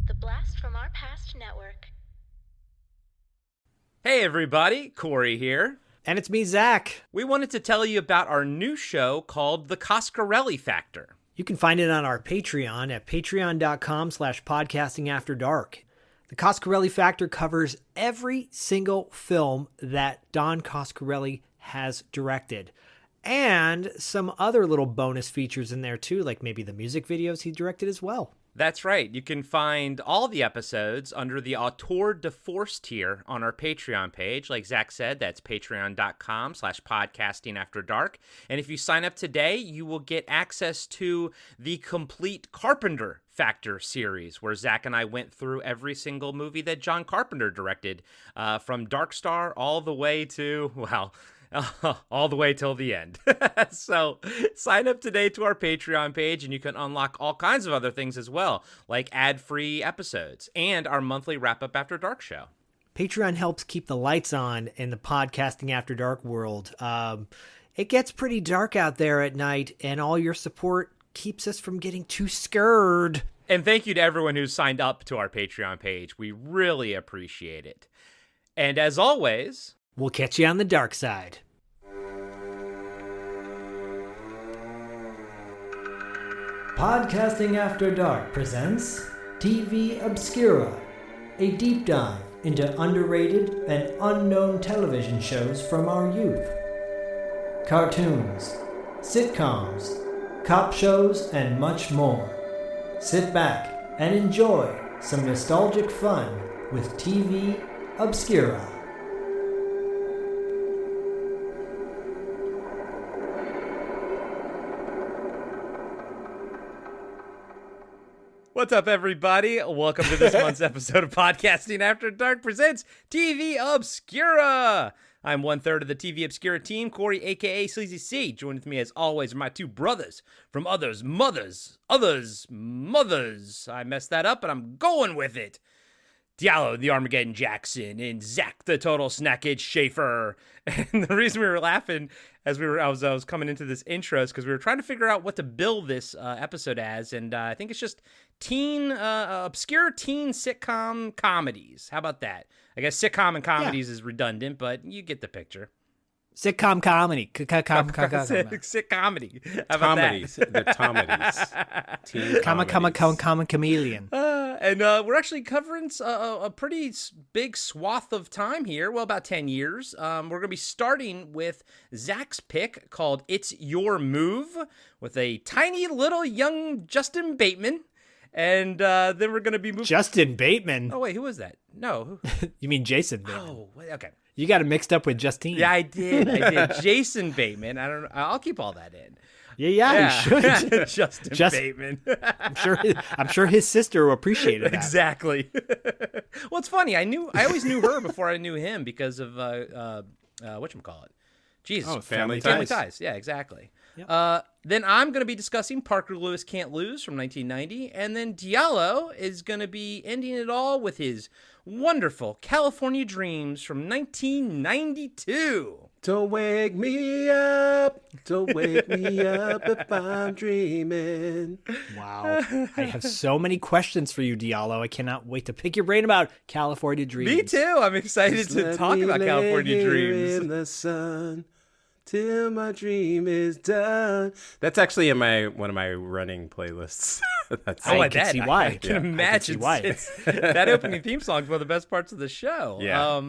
The Blast from Our Past Network. Hey everybody, Corey here. And it's me, Zach. We wanted to tell you about our new show called The Coscarelli Factor. You can find it on our Patreon at patreon.com/podcastingafterdark. The Coscarelli Factor covers every single film that Don Coscarelli has directed. And some other little bonus features in there too, like maybe the music videos he directed as well. That's right. You can find all the episodes under the Auteur de Force tier on our Patreon page. Like Zach said, that's patreon.com/podcastingafterdark. And if you sign up today, you will get access to the complete Carpenter Factor series, where Zach and I went through every single movie that John Carpenter directed, from Dark Star all the way to, well, all the way till the end. So sign up today to our Patreon page and you can unlock all kinds of other things as well, like ad-free episodes and our monthly wrap-up After Dark show. Patreon helps keep the lights on in the podcasting After Dark world. It gets pretty dark out there at night, and all your support keeps us from getting too scared. And thank you to everyone who's signed up to our Patreon page. We really appreciate it. And as always, we'll catch you on the dark side. Podcasting After Dark presents TV Obscura, a deep dive into underrated and unknown television shows from our youth. Cartoons, sitcoms, cop shows, and much more. Sit back and enjoy some nostalgic fun with TV Obscura. What's up, everybody? Welcome to this month's episode of Podcasting After Dark presents TV Obscura. I'm one-third of the TV Obscura team, Corey, a.k.a. Sleazy C. Joined with me, as always, are my two brothers from others' mothers. I messed that up, but I'm going with it. Diallo, the Armageddon Jackson, and Zach, the Total Snackage Schaefer. And the reason we were laughing as I was coming into this intro is because we were trying to figure out what to bill this episode as, and I think it's just obscure teen sitcom comedies. How about that? I guess sitcom and comedies is redundant, but you get the picture. Sitcom comedy. Sit comedy. How about comedies. That? The comedies. Teen Common chameleon. And we're actually covering a pretty big swath of time here. Well, about 10 years. We're going to be starting with Zach's pick called It's Your Move with a tiny little young Justin Bateman. And then we're going to be moving. Justin Bateman? Oh, wait, who was that? No. You mean Jason Bateman. Oh, okay. You got it mixed up with Justine. Yeah, I did. Jason Bateman. I don't know. I'll keep all that in. Yeah, you should. Justin Bateman. I'm sure his sister appreciated that. Exactly. Well, it's funny. I always knew her before I knew him because of whatchamacallit. Jesus. Oh, Family Ties. Yeah, exactly. Yep. Then I'm going to be discussing Parker Lewis Can't Lose from 1990, and then Diallo is going to be ending it all with his wonderful California Dreams from 1992. Don't wake me up if I'm dreaming. Wow. I have so many questions for you, Diallo. I cannot wait to pick your brain about California Dreams. Me too. I'm excited to talk about California Dreams. In the sun till my dream is done. That's actually in one of my running playlists. I can see why. I can imagine why. That opening theme song is one of the best parts of the show. Yeah.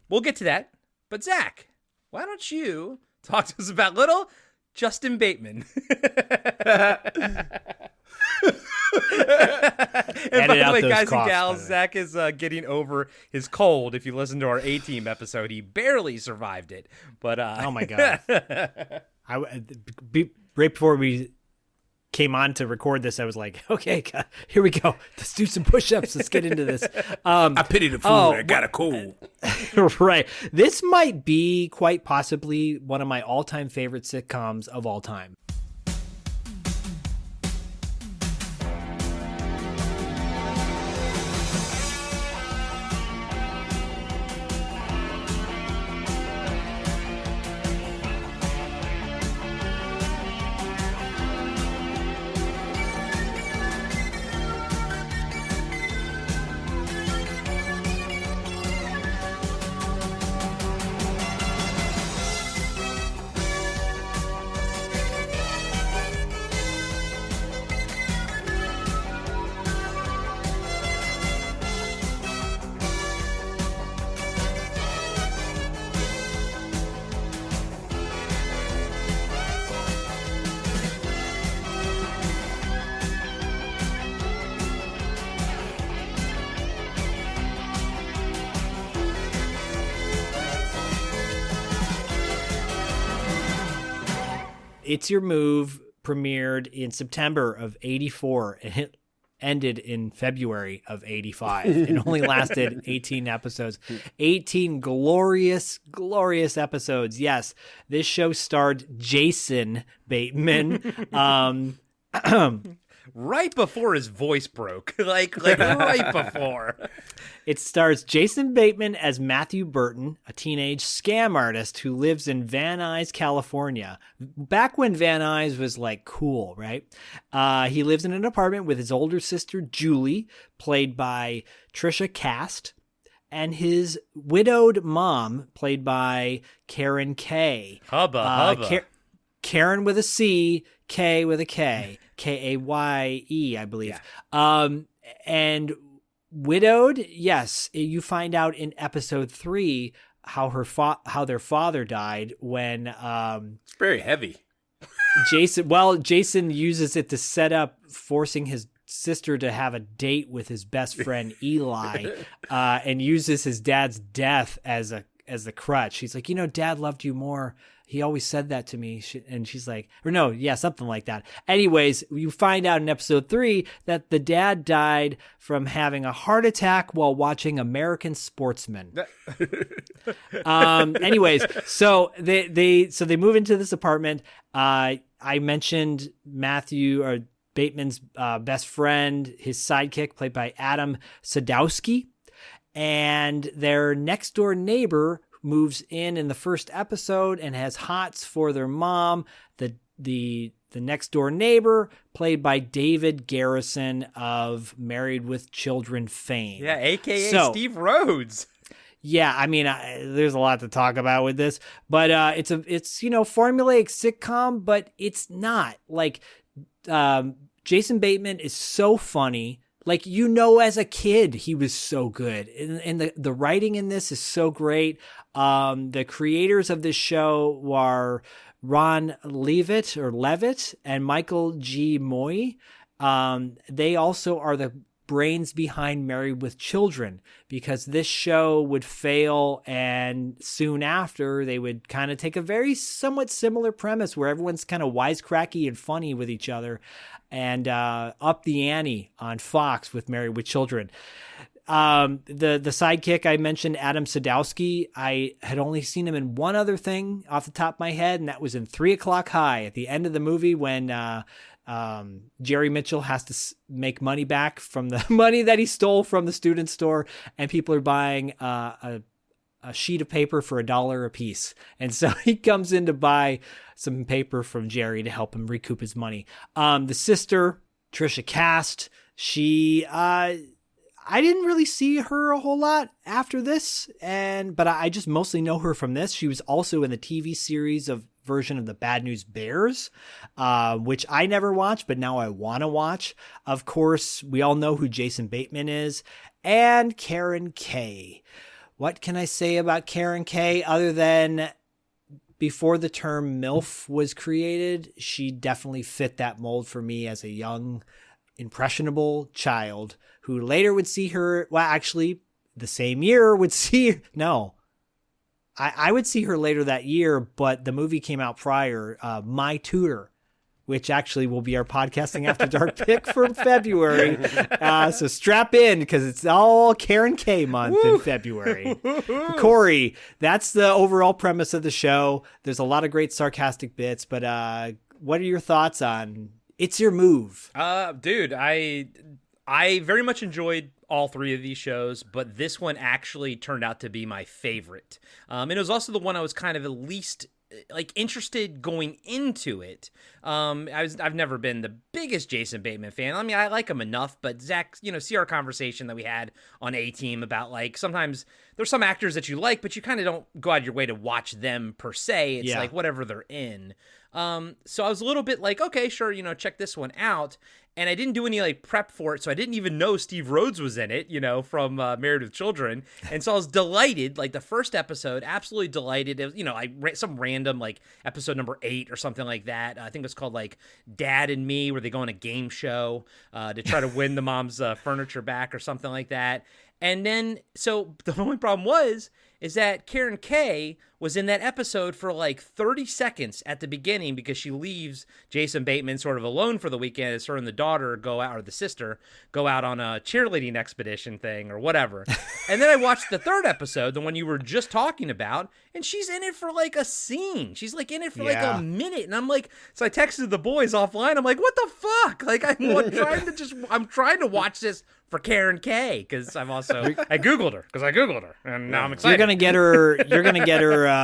We'll get to that. But Zach, why don't you talk to us about little Justin Bateman? And by the way, guys and gals, Zach is getting over his cold. If you listen to our A-Team episode, he barely survived it. But oh my god! Right before we came on to record this, I was like, okay, here we go. Let's do some push-ups. Let's get into this. I pity the fool. I got a cold. Right. This might be quite possibly one of my all-time favorite sitcoms of all time. It's Your Move premiered in September of 84 and it ended in February of 85. It only lasted 18 episodes. 18 glorious, glorious episodes. Yes, this show starred Jason Bateman. Right before his voice broke. like right before. It stars Jason Bateman as Matthew Burton, a teenage scam artist who lives in Van Nuys, California. Back when Van Nuys was like cool, right? He lives in an apartment with his older sister, Julie, played by Trisha Cast, and his widowed mom, played by Karen Kay. Hubba. Karen with a C, K with a K. Kaye, I believe. Yeah. And widowed, yes, you find out in episode 3 how their father died when it's very heavy. Jason uses it to set up forcing his sister to have a date with his best friend Eli, and uses his dad's death as the crutch. He's like, Dad loved you more. He always said that to me. And she's like, or no, yeah, something like that. Anyways, you find out in episode 3 that the dad died from having a heart attack while watching American Sportsman. Anyways, so they move into this apartment. I mentioned Matthew or Bateman's best friend, his sidekick, played by Adam Sadowski, and their next door neighbor moves in the first episode and has hots for their mom. The next door neighbor, played by David Garrison of Married with Children fame. Yeah, aka Steve Rhodes. Yeah, I mean, there's a lot to talk about with this, but it's formulaic sitcom, but it's not. Like, Jason Bateman is so funny. Like, as a kid, he was so good. And the writing in this is so great. The creators of this show are Ron Levitt and Michael G. Moy. They also are the brains behind Married with Children, because this show would fail, and soon after they would kind of take a very somewhat similar premise where everyone's kind of wisecracky and funny with each other, and up the ante on Fox with Married with Children. The sidekick I mentioned, Adam Sadowski, I had only seen him in one other thing off the top of my head, and that was in 3 O'Clock High at the end of the movie when Jerry Mitchell has to make money back from the money that he stole from the student store, and people are buying a sheet of paper for $1 a piece. And so he comes in to buy some paper from Jerry to help him recoup his money. The sister, Trisha Cast, I didn't really see her a whole lot after this, but I just mostly know her from this. She was also in the TV series version of the Bad News Bears, which I never watched, but now I want to watch. Of course, we all know who Jason Bateman is, and Karen Kay. What can I say about Karen Kay other than before the term MILF was created, she definitely fit that mold for me as a young, impressionable child who later would see her, well, actually, the same year would see, no, I would see her later that year, but the movie came out prior, My Tutor, which actually will be our Podcasting After Dark pick from February. So strap in, because it's all Karen Kay month in February. Corey, that's the overall premise of the show. There's a lot of great sarcastic bits, but what are your thoughts on It's Your Move? Dude, I very much enjoyed all 3 of these shows, but this one actually turned out to be my favorite. And it was also the one I was kind of at least interested going into it. I've never been the biggest Jason Bateman fan. I mean, I like him enough, but Zach, see our conversation that we had on A-Team about sometimes there's some actors that you like, but you kind of don't go out of your way to watch them per se. It's whatever they're in. So I was a little bit okay, sure, check this one out. And I didn't do any prep for it, so I didn't even know Steve Rhodes was in it, from Married with Children. And so I was delighted, the first episode, absolutely delighted. It was, some random episode number 8 or something like that. I think it was called Dad and Me, where they go on a game show to try to win the mom's furniture back or something like that. And then, so the only problem was, is that Karen Kay was in that episode for like 30 seconds at the beginning because she leaves Jason Bateman sort of alone for the weekend as her and the daughter go out, or the sister go out on a cheerleading expedition thing or whatever. And then I watched the third episode, the one you were just talking about, and she's in it for like a scene. She's like in it for like a minute. And I'm like, so I texted the boys offline. I'm like, what the fuck? Like I'm trying to watch this for Karen Kay because I Googled her and now I'm excited. You're gonna get her.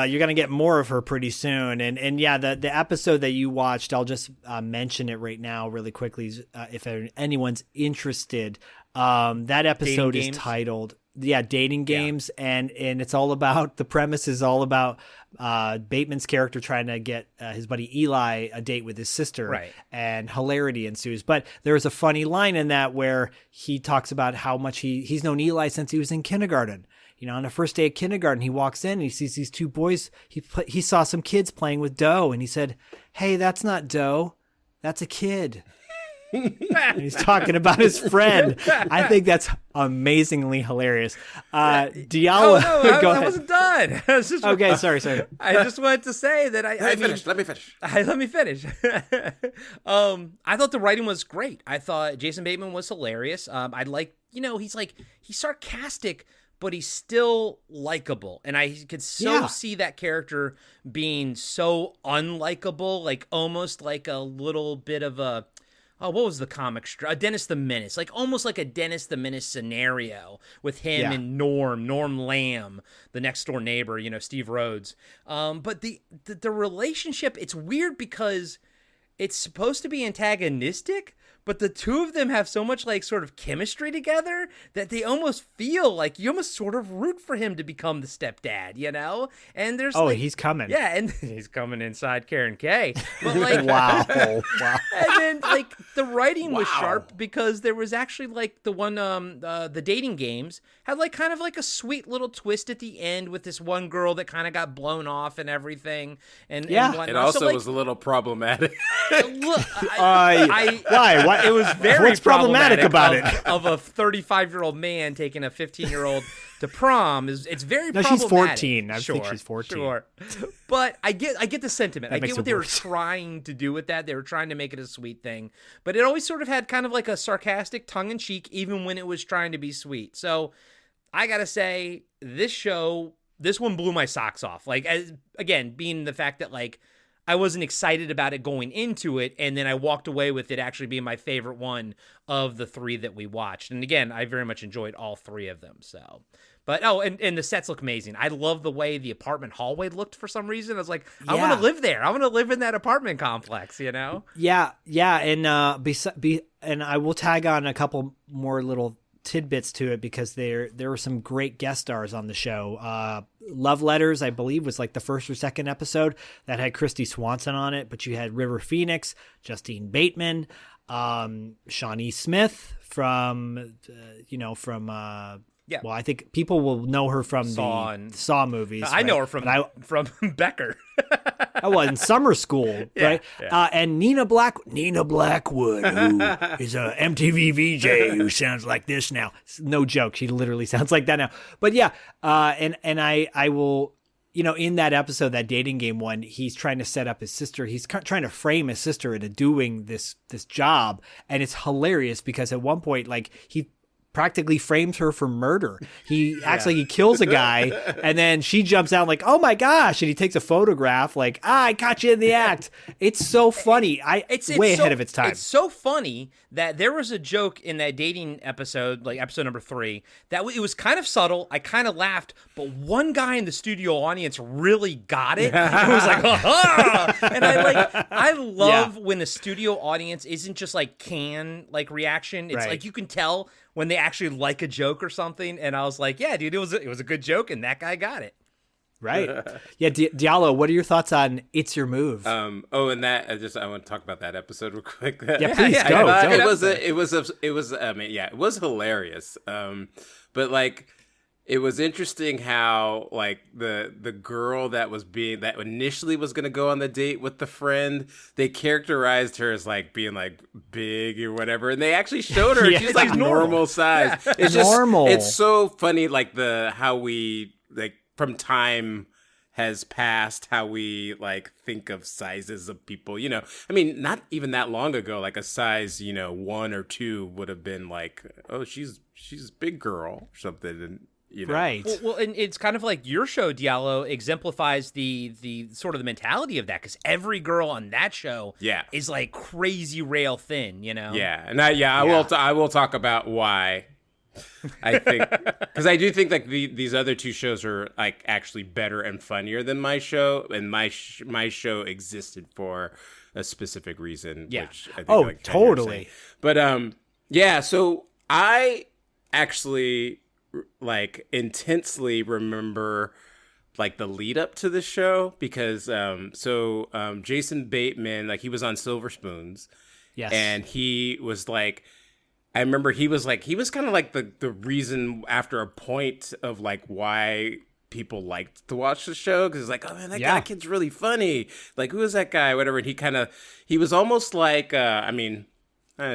You're gonna get more of her pretty soon. And yeah, the episode that you watched, I'll just mention it right now really quickly if anyone's interested. That episode is titled Dating Games, and it's all about, the premise is all about Bateman's character trying to get his buddy Eli a date with his sister, right? And hilarity ensues. But there's a funny line in that where he talks about how much he's known Eli since he was in kindergarten. On the first day of kindergarten, he walks in and he sees these two boys. He saw some kids playing with dough, and he said, "Hey, that's not dough. That's a kid." And he's talking about his friend. I think that's amazingly hilarious. Diallo, go ahead. I wasn't done. Okay, sorry. I just wanted to say that Let me finish. I thought the writing was great. I thought Jason Bateman was hilarious. He's sarcastic, but he's still likable. And I could see that character being so unlikable, like almost like a little bit of a, what was the comic strip? Dennis the Menace, like almost like a Dennis the Menace scenario with him and Norm Lamb, the next door neighbor, Steve Rhodes. But the relationship, it's weird because it's supposed to be antagonistic, but the two of them have so much like sort of chemistry together that they almost feel like you almost sort of root for him to become the stepdad, And there's he's coming. Yeah, and he's coming inside Karen Kay. But like wow. And then like the writing was sharp because there was actually like the one the Dating Games had like kind of like a sweet little twist at the end with this one girl that kind of got blown off and everything. And whatnot. It also was a little problematic. Look, why? It was very What's problematic about it? Of a 35-year-old man taking a 15-year-old to prom it's very problematic. She's 14. I think she's 14. Sure. But I get the sentiment. I get what they were worse. trying to do with that. They were trying to make it a sweet thing. But it always sort of had kind of like a sarcastic tongue-in-cheek even when it was trying to be sweet. So I got to say, this one blew my socks off. Like, again, being the fact that like I wasn't excited about it going into it, and then I walked away with it actually being my favorite one of the three that we watched. And again, I very much enjoyed all three of them. So, but and the sets look amazing. I love the way the apartment hallway looked for some reason. I was like, I want to live there. I want to live in that apartment complex. Yeah, and and I will tag on a couple more little tidbits to it because there were some great guest stars on the show. Love Letters, I believe, was like the first or second episode that had Christy Swanson on it, but you had River Phoenix, Justine Bateman, Shawnee Smith from well, I think people will know her from the Saw movies. I know her from Becker. In Summer School, right? Yeah. And Nina Blackwood, who is a MTV VJ who sounds like this now. No joke, she literally sounds like that now. But yeah, and I will, in that episode, that Dating Game one, he's trying to set up his sister. He's trying to frame his sister into doing this job, and it's hilarious because at one point, like he practically frames her for murder. He acts like he kills a guy, and then she jumps out like, "Oh my gosh!" and he takes a photograph like, "I caught you in the act." It's so funny. It's way ahead of its time. It's so funny that there was a joke in that dating episode, like episode number 3, that it was kind of subtle. I kind of laughed, but one guy in the studio audience really got it. It was like, "Ha!" And I love when the studio audience isn't just like reaction. It's like you can tell when they actually like a joke or something. And I was like, yeah, dude, it was a good joke, and that guy got it. Right. Yeah, Diallo, what are your thoughts on It's Your Move? And that I want to talk about that episode real quick. Please go. It was hilarious. But like, it was interesting how like the girl that initially was going to go on the date with the friend, they characterized her as like being like big or whatever, and they actually showed her she's like normal size. Yeah. It's just normal. It's so funny, like how we like from time has passed, how we like think of sizes of people. You know, I mean, not even that long ago, like a size, 1 or 2 would have been like, oh, she's a big girl or something, and Right. Well, and it's kind of like your show, Diallo, exemplifies the sort of the mentality of that, because every girl on that show is like crazy rail thin, Yeah, and I will talk about why. I think, because I do think like these other 2 shows are like actually better and funnier than my show, and my show existed for a specific reason. Yeah. Which I think like totally. But so I actually like intensely remember like the lead up to the show, because Jason Bateman, like he was on Silver Spoons. Yes. And he was like, I remember he was kind of like the reason after a point of like why people liked to watch the show, because it's like, oh man, that kid's really funny. Like, who is that guy? Whatever. And he was almost like, I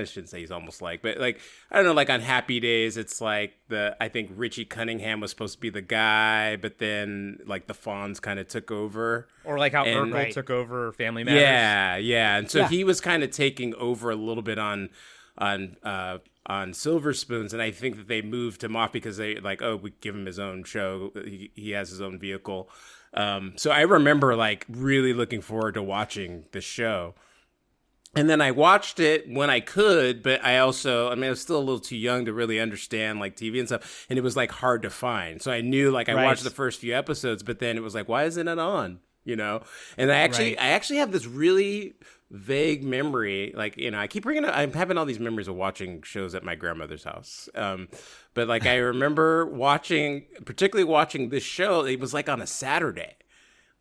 shouldn't say he's almost like, but like, I don't know, like on Happy Days, it's like I think Richie Cunningham was supposed to be the guy, but then like the Fonz kind of took over. Or like how Urkel took over Family Matters. Yeah. And so he was kind of taking over a little bit on Silver Spoons, and I think that they moved him off because they like, oh, we give him his own show. He has his own vehicle. So I remember like really looking forward to watching the show. And then I watched it when I could, but I was still a little too young to really understand like TV and stuff. And it was like hard to find. So I knew like I watched the first few episodes, but then it was like, why isn't it on? And I actually have this really vague memory. Like, I keep I'm having all these memories of watching shows at my grandmother's house. But like, I remember particularly watching this show. It was like on a Saturday,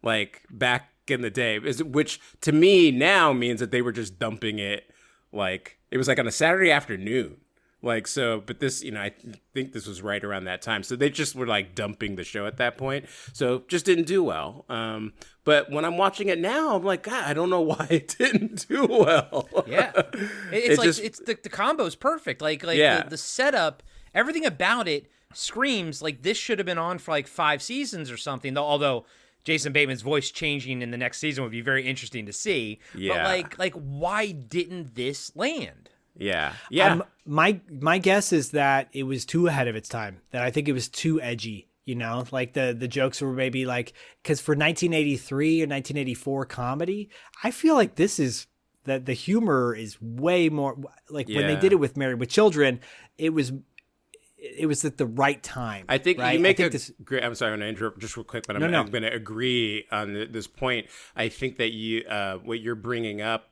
like back in the day, which to me now means that they were just dumping it. Like it was like on a Saturday afternoon. Like, so, but this, I think this was right around that time. So they just were like dumping the show at that point. So just didn't do well. But when I'm watching it now, I'm like, God, I don't know why it didn't do well. Yeah. It's the combo's perfect. Like the setup, everything about it screams like this should have been on for like 5 seasons or something. Although Jason Bateman's voice changing in the next season would be very interesting to see. Yeah. But like why didn't this land? Yeah. My guess is that it was too ahead of its time. That I think it was too edgy. Like the jokes were maybe like, because for 1983 or 1984 comedy, I feel like this is that the humor is way more like when they did it with Married with Children, it was at the right time. I think right? you make great. I'm sorry, I'm going to interrupt just real quick, but I'm going to agree on this point. I think that what you're bringing up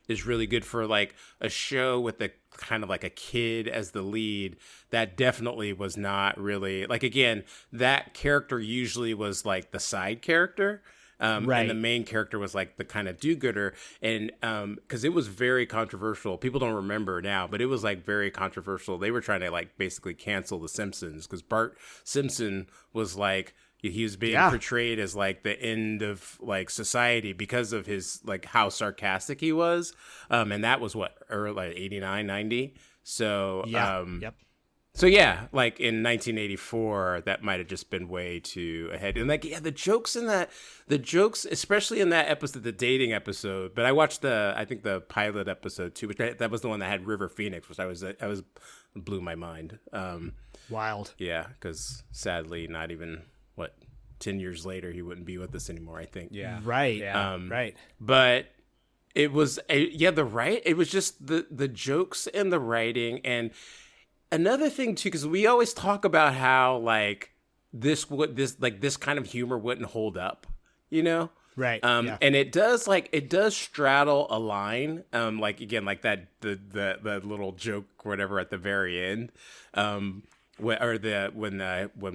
is really good for like a show with a kind of like a kid as the lead. That definitely was not really like, again, that character usually was like the side character. And the main character was like the kind of do-gooder. And because it was very controversial. People don't remember now, but it was like very controversial. They were trying to like basically cancel The Simpsons because Bart Simpson was like, he was being portrayed as like the end of like society because of his like how sarcastic he was. And that was what, early like 89, 90. So, So yeah, like in 1984, that might have just been way too ahead. And like, the jokes, especially in that episode, the dating episode. But I watched I think the pilot episode too, which that was the one that had River Phoenix, which blew my mind. Wild. Yeah, because sadly, not even 10 years later, he wouldn't be with us anymore. I think. Yeah. Right. Yeah. Right. But it was it was just the jokes and the writing. And another thing too, because we always talk about how like this kind of humor wouldn't hold up, Right. And it does straddle a line. Like again, like that the little joke or whatever at the very end. When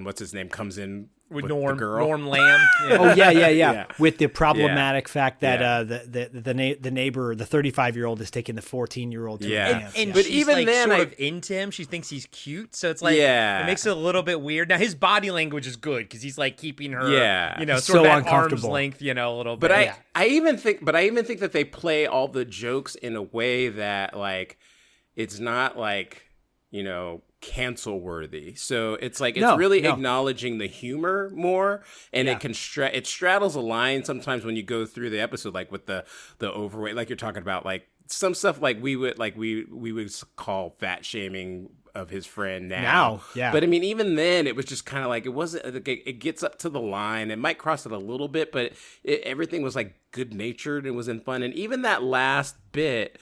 what's his name comes in with the Norm Yeah. Lamb. Oh yeah. With the problematic fact that the neighbor, the 35-year-old, is taking the 14-year-old to dance. And but she's even like then, sort of into him. She thinks he's cute, so it's like it makes it a little bit weird. Now his body language is good because he's like keeping her, sort so of at arm's uncomfortable. length, a little bit. But I even think that they play all the jokes in a way that like it's not like cancel worthy. So it's like it's really acknowledging the humor more, and it can it straddles a line sometimes when you go through the episode, like with the overweight, like you're talking about, like some stuff like we would call fat shaming of his friend now. But I mean, even then it was just kind of like, it wasn't, it gets up to the line, it might cross it a little bit, but everything was like good natured and was in fun. And even that last bit,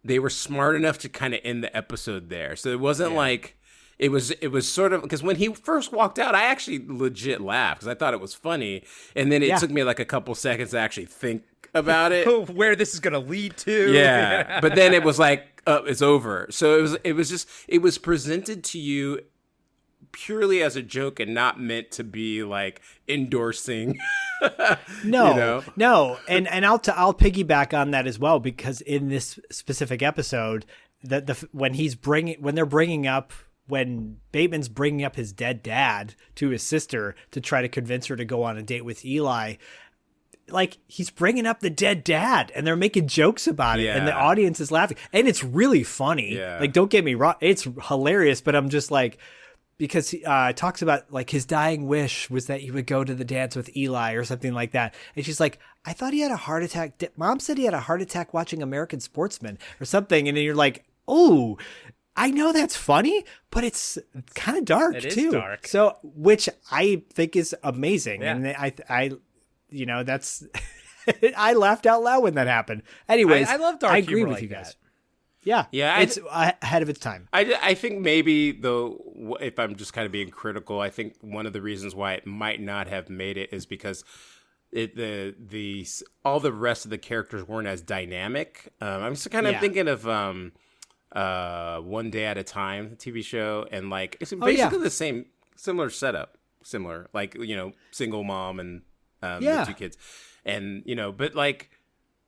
they were smart enough to kind of end the episode there. So it wasn't like, it was sort of, because when he first walked out, I actually legit laughed because I thought it was funny. And then it took me like a couple seconds to actually think about it. Where this is going to lead to. Yeah. But then it was like, it's over. So it was presented to you purely as a joke and not meant to be like endorsing. No. And I'll piggyback on that as well, because in this specific episode, when Bateman's bringing up his dead dad to his sister to try to convince her to go on a date with Eli, like, he's bringing up the dead dad and they're making jokes about it and the audience is laughing and it's really funny. Like, don't get me wrong, it's hilarious, but I'm just like, because he talks about like his dying wish was that he would go to the dance with Eli or something like that. And she's like, I thought he had a heart attack. Mom said he had a heart attack watching American Sportsman or something. And then you're like, oh, I know that's funny, but it's kind of dark too. It is dark. So, which I think is amazing. Yeah. And I that's, I laughed out loud when that happened. Anyways, I love dark I agree humor with like you guys. That. Yeah, it's ahead of its time. I think maybe, though, if I'm just kind of being critical, I think one of the reasons why it might not have made it is because all the rest of the characters weren't as dynamic. I'm just kind of thinking of One Day at a Time, the TV show, and like it's basically the same, similar setup, like single mom and the two kids, and but like.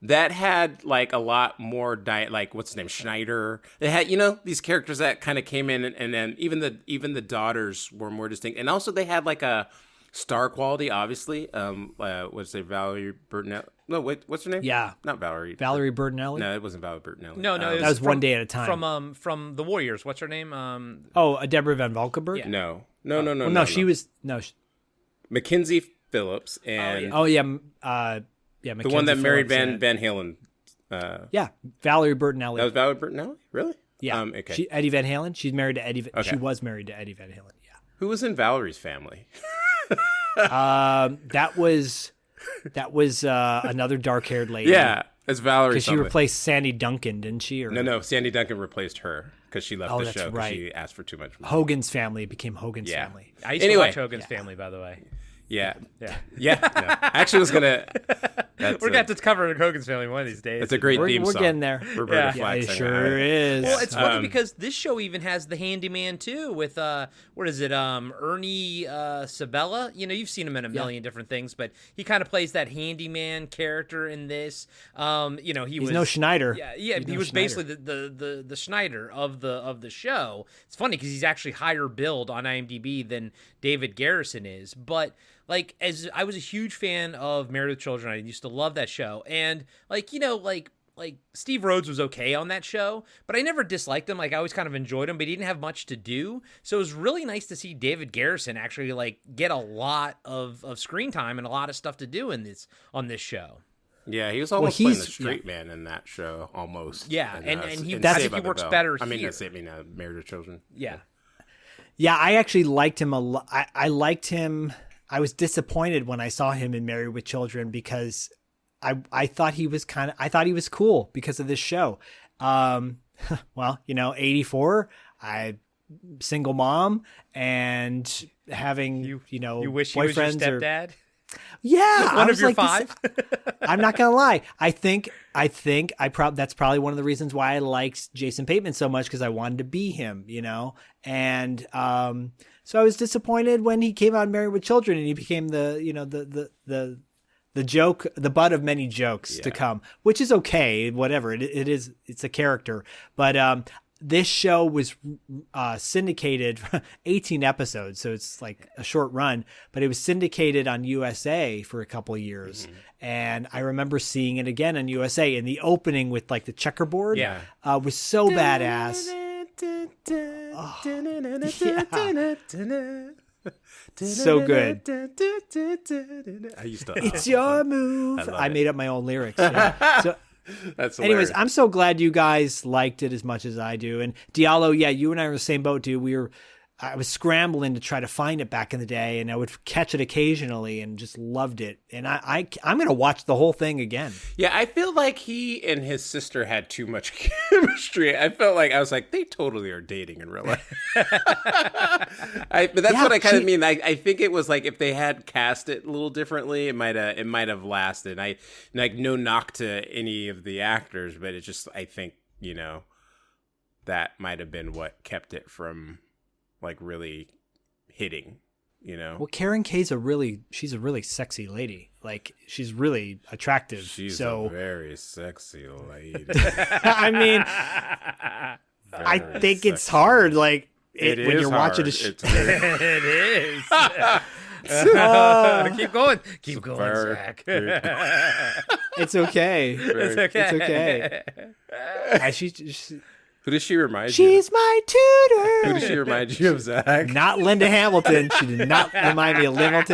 That had like a lot more like what's his name, Schneider. They had these characters that kind of came in, and then even the daughters were more distinct, and also they had like a star quality. Obviously, what's it, Valerie Bertinelli? No, wait, what's her name? Yeah, not Valerie Bertinelli. No, it wasn't Valerie Bertinelli. No, that was One Day at a Time. From the Warriors. What's her name? Deborah Van Valkenburg. Yeah. No. She was Mackenzie Phillips and Mackenzie the one that married Phillips Van Halen. Valerie Bertinelli. That was Valerie Bertinelli? Really? Yeah. Okay. Eddie Van Halen. She's married to Eddie. Okay. She was married to Eddie Van Halen. Yeah. Who was in Valerie's family? That was another dark-haired lady. Yeah, it's Valerie. Because she replaced Sandy Duncan, didn't she? Or... No. Sandy Duncan replaced her because she left the show because right. she asked for too much money. Hogan's Family became Hogan's Family. I used to watch Hogan's Family, by the way. Yeah. No. I actually was gonna. We're gonna have to cover Hogan's Family one of these days. It's a great theme song. We're getting there. Roberta Flack it sure is. Well, it's funny because this show even has the handyman too, with what is it, Ernie Sabella? You've seen him in a million different things, but he kind of plays that handyman character in this. He's no Schneider. Yeah, he was basically the Schneider of the show. It's funny because he's actually higher billed on IMDb than David Garrison is, but. Like, as I was a huge fan of Married with Children, I used to love that show. And, like Steve Rhodes was okay on that show, but I never disliked him. Like, I always kind of enjoyed him, but he didn't have much to do. So it was really nice to see David Garrison actually, like, get a lot of screen time and a lot of stuff to do on this show. Yeah, he was almost playing the straight man in that show, almost. Yeah, and he works better here. Married with Children. Yeah. Yeah, I actually liked him a lot. I liked him... I was disappointed when I saw him in Married with Children because I thought he was cool because of this show. 84, single mom and having, you wish he boyfriends was your stepdad? Yeah. One of your five? I'm not going to lie. I think that's probably one of the reasons why I liked Jason Bateman so much, because I wanted to be him, and, so I was disappointed when he came out Married with Children and he became the joke, the butt of many jokes to come, which is okay. Whatever it's a character. But this show was syndicated 18 episodes. So it's like a short run, but it was syndicated on USA for a couple of years. Mm-hmm. And I remember seeing it again on USA, and the opening with like the checkerboard was so badass. So good. I used to. It's your move. I made up my own lyrics. Yeah. So, That's hilarious. anyways, I'm so glad you guys liked it as much as I do. And Diallo, yeah, you and I were in the same boat, dude. I was scrambling to try to find it back in the day, and I would catch it occasionally and just loved it. And I'm going to watch the whole thing again. Yeah, I feel like he and his sister had too much chemistry. I was like, they totally are dating in real life. But that's what I kind of mean. I think it was like if they had cast it a little differently, it might have lasted. No knock to any of the actors, but it's just I think that might have been what kept it from like really hitting, Well, Karen Kay's she's a really sexy lady. Like she's really attractive. She's a very sexy lady. I mean, I think it's hard. Like when you're watching It's It is. Keep going, Zach. It's okay. It's okay. Who does she remind you? She's my tutor. Who does she remind you of, Zach? Not Linda Hamilton. She did not remind me of Linda.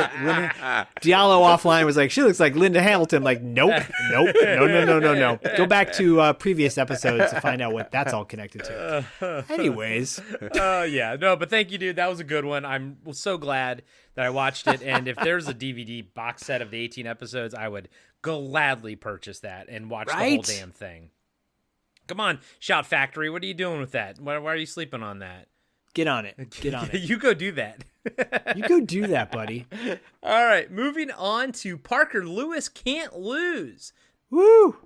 Diallo offline was like, she looks like Linda Hamilton. I'm like, nope. No. Go back to previous episodes to find out what that's all connected to. Anyways. Yeah. No, but thank you, dude. That was a good one. I'm so glad that I watched it. And if there's a DVD box set of the 18 episodes, I would gladly purchase that and watch the whole damn thing. Come on, Shout Factory. What are you doing with that? Why are you sleeping on that? Get on it. You go do that. You go do that, buddy. All right, moving on to Parker Lewis Can't Lose. Woo!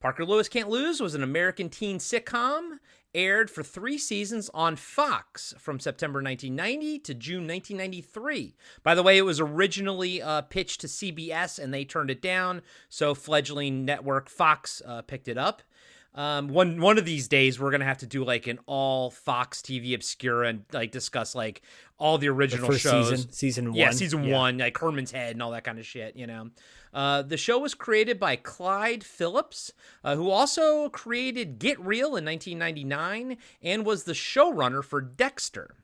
Parker Lewis Can't Lose was an American teen sitcom, aired for 3 seasons on Fox from September 1990 to June 1993. By the way, it was originally pitched to CBS and they turned it down, so fledgling network Fox picked it up. One of these days we're gonna have to do like an all Fox TV Obscura and like discuss like all the original shows. Season 1. Yeah, season 1, like Herman's Head and all that kind of shit, The show was created by Clyde Phillips, who also created Get Real in 1999 and was the showrunner for Dexter.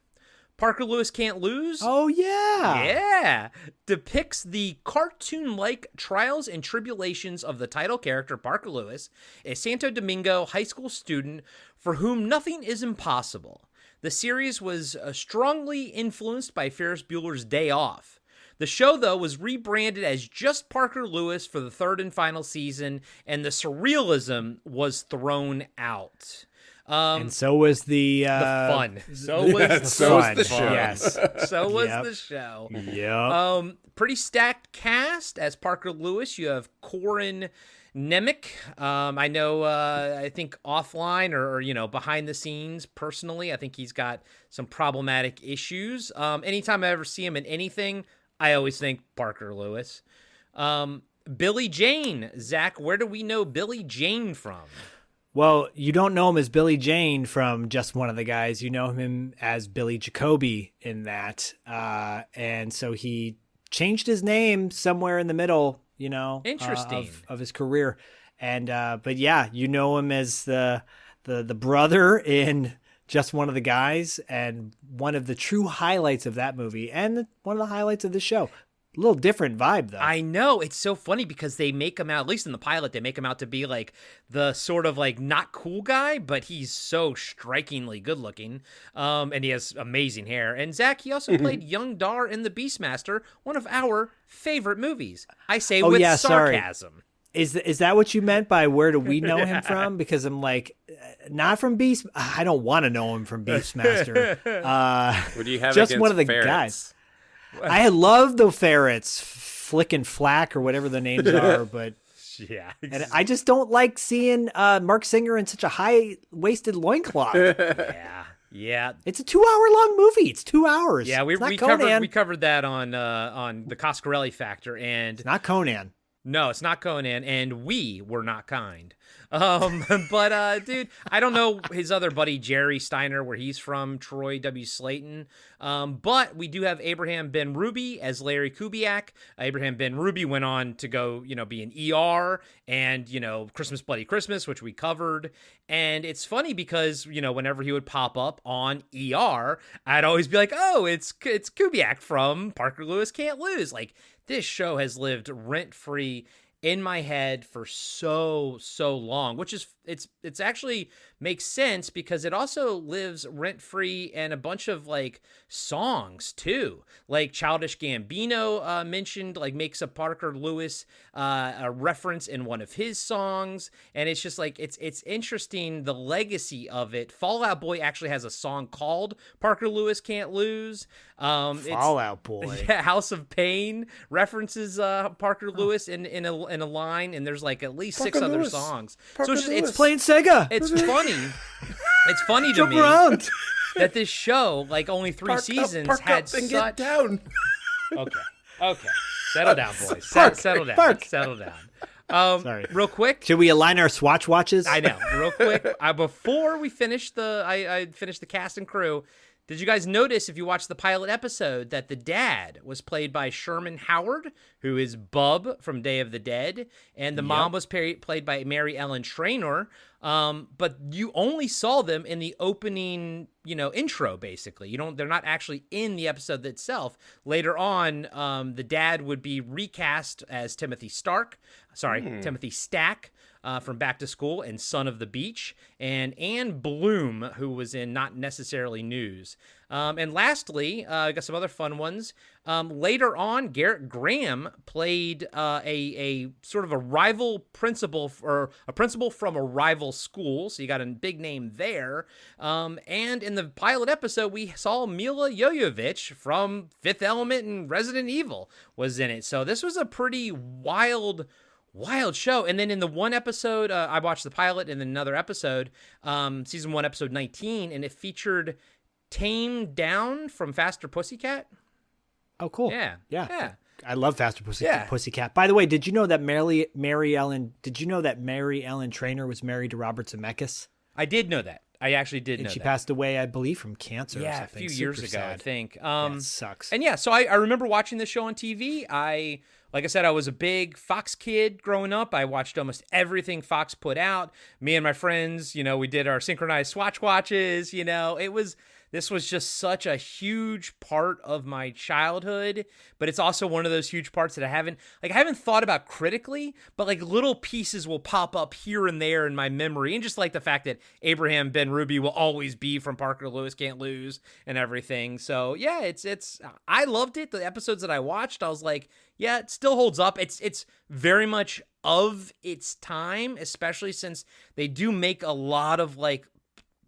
Parker Lewis Can't Lose. Oh, yeah. Yeah. Depicts the cartoon-like trials and tribulations of the title character, Parker Lewis, a Santo Domingo high school student for whom nothing is impossible. The series was strongly influenced by Ferris Bueller's Day Off. The show, though, was rebranded as just Parker Lewis for the 3rd and final season, and the surrealism was thrown out. And so was the fun. So was the show. Yes. So was the show. Yep. Pretty stacked cast as Parker Lewis. You have Corin Nemec. I know, I think offline or behind the scenes personally, I think he's got some problematic issues. Anytime I ever see him in anything, I always think Parker Lewis. Billy Jane. Zach, where do we know Billy Jane from? Well, you don't know him as Billy Jane from Just One of the Guys. You know him as Billy Jacoby in that. And so he changed his name somewhere in the middle, Interesting. Of his career. And but yeah, you know him as the brother in Just One of the Guys, and one of the true highlights of that movie and one of the highlights of the show. A little different vibe, though. I know. It's so funny because they make him out, at least in the pilot, they make him out to be like the sort of like not cool guy, but he's so strikingly good looking. And he has amazing hair. And Zach, he also played Young Dar in The Beastmaster, one of our favorite movies. I say with sarcasm. Is that what you meant by where do we know him from? Because I'm like, not from Beast. I don't want to know him from Beastmaster. What do you have just against one of the ferrets? guys. I love the ferrets, Flick and Flack or whatever the names are, but Yeah. And I just don't like seeing Mark Singer in such a high-waisted loincloth. Yeah. Yeah. It's a 2-hour-long movie. It's 2 hours. Yeah, we covered that on the Coscarelli Factor, and It's not Conan. no, it's not Conan, and we were not kind. But dude, I don't know his other buddy Jerry Steiner, where he's from, Troy W. Slayton. But we do have Abraham Ben Ruby as Larry Kubiak. Abraham Ben Ruby went on to go, be in ER and, Christmas Bloody Christmas, which we covered. And it's funny because, whenever he would pop up on ER, I'd always be like, oh, it's Kubiak from Parker Lewis Can't Lose. Like, this show has lived rent-free in my head for so long, which is it's actually makes sense because it also lives rent free in a bunch of like songs too, like Childish Gambino mentioned, like makes a Parker Lewis a reference in one of his songs, and it's just like it's interesting the legacy of it. Fall Out Boy actually has a song called Parker Lewis Can't Lose. Fall Out Boy. Yeah, House of Pain references Parker Lewis in a line, and there's like at least Parker 6 other Lewis. songs. Parker So Lewis. it's Playing Sega. it's funny. It's funny to Jump me around. that this show, like only 3 seasons, park had up and such. get down. Okay, settle down, boys. Settle down. Park. Settle down. Sorry. Real quick. Should we align our Swatch watches? I know. Real quick, before we finish I finished the cast and crew. Did you guys notice, if you watched the pilot episode, that the dad was played by Sherman Howard, who is Bub from Day of the Dead, and the mom was played by Mary Ellen Trainor. But you only saw them in the opening, intro, basically. They're not actually in the episode itself. Later on, the dad would be recast as Timothy Stack, from Back to School and Son of the Beach, and Anne Bloom, who was in Not Necessarily News. And lastly, I got some other fun ones. Later on, Garrett Graham played a sort of a rival principal, or a principal from a rival school, so you got a big name there. And in the pilot episode, we saw Mila Jovovich from Fifth Element and Resident Evil was in it. So this was a pretty wild show. And then in the one episode, I watched the pilot, and then another episode, season 1, episode 19, and it featured Tame Down from Faster Pussycat. Oh, cool. Yeah. I love Faster Pussycat. By the way, did you know that Mary Ellen Trainor was married to Robert Zemeckis? I did know that. I actually did know And she that. passed away, I believe, from cancer or Yeah, a something. few years Super ago, I sad. think. It sucks. And yeah, so I remember watching this show on TV. Like I said, I was a big Fox kid growing up. I watched almost everything Fox put out. Me and my friends, we did our synchronized Swatch watches. This was just such a huge part of my childhood, but it's also one of those huge parts that I haven't thought about critically, but like little pieces will pop up here and there in my memory. And just like the fact that Abraham Ben Ruby will always be from Parker Lewis Can't Lose and everything. So yeah, I loved it. The episodes that I watched, I was like, yeah, it still holds up. It's very much of its time, especially since they do make a lot of like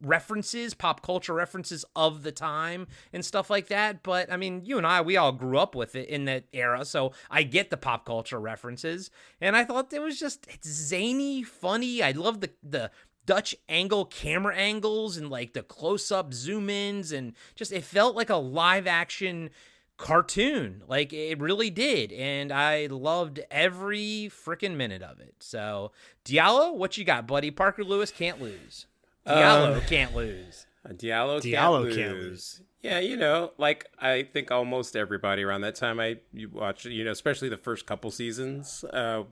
references, pop culture references of the time and stuff like that. But I mean, you and we all grew up with it in that era, so I get the pop culture references. And I thought it's zany, funny. I love the Dutch angle camera angles and like the close-up zoom-ins, and just it felt like a live action cartoon. Like it really did, and I loved every freaking minute of it. So Diallo, what you got, buddy? Parker Lewis Can't Lose. Diallo can't lose. Diallo can't lose. Yeah, like I think almost everybody around that time you watched, especially the first couple seasons,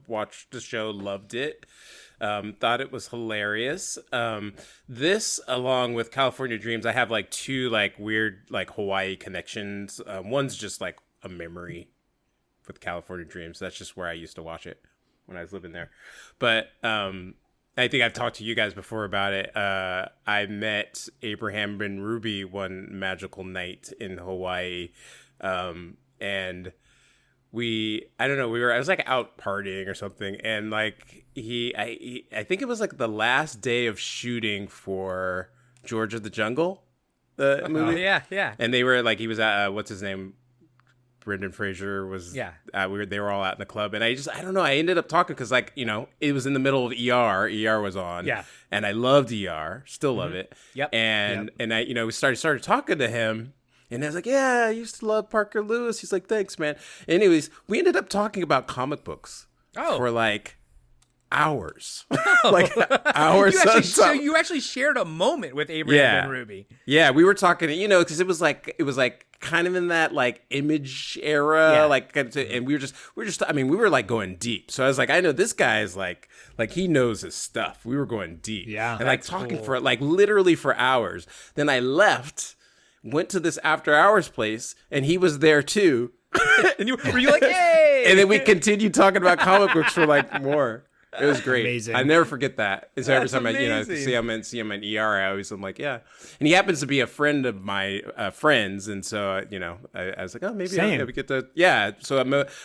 watched the show, loved it, thought it was hilarious. This, along with California Dreams, I have like 2 like weird like Hawaii connections. One's just like a memory with California Dreams. That's just where I used to watch it when I was living there. But I think I've talked to you guys before about it. I met Abraham Ben Ruby one magical night in Hawaii. And I was like out partying or something. And like I think it was like the last day of shooting for George of the Jungle, the movie. Yeah. And they were like, he was at, what's his name? Brendan Fraser was. Yeah. They were all out in the club, and I don't know. I ended up talking because it was in the middle of ER. ER was on. Yeah. And I loved ER. Still love it. Yep. And I we started talking to him. And I was like, yeah, I used to love Parker Lewis. He's like, thanks, man. Anyways, we ended up talking about comic books for like hours. Like hours. So you actually shared a moment with Abraham Ben Ruby. Yeah, we were talking, because it was like kind of in that like Image era, and we were like going deep. So I was like, I know this guy is like he knows his stuff. We were going deep. Yeah. And like talking for like literally for hours. Then I left, went to this after hours place, and he was there too. And were you like, hey? And then we continued talking about comic books for like more. It was great. Amazing. I never forget that. And so every That's time amazing. I see him in ER, I'm like, yeah. And he happens to be a friend of my friends, and so I was like, oh, maybe we get to So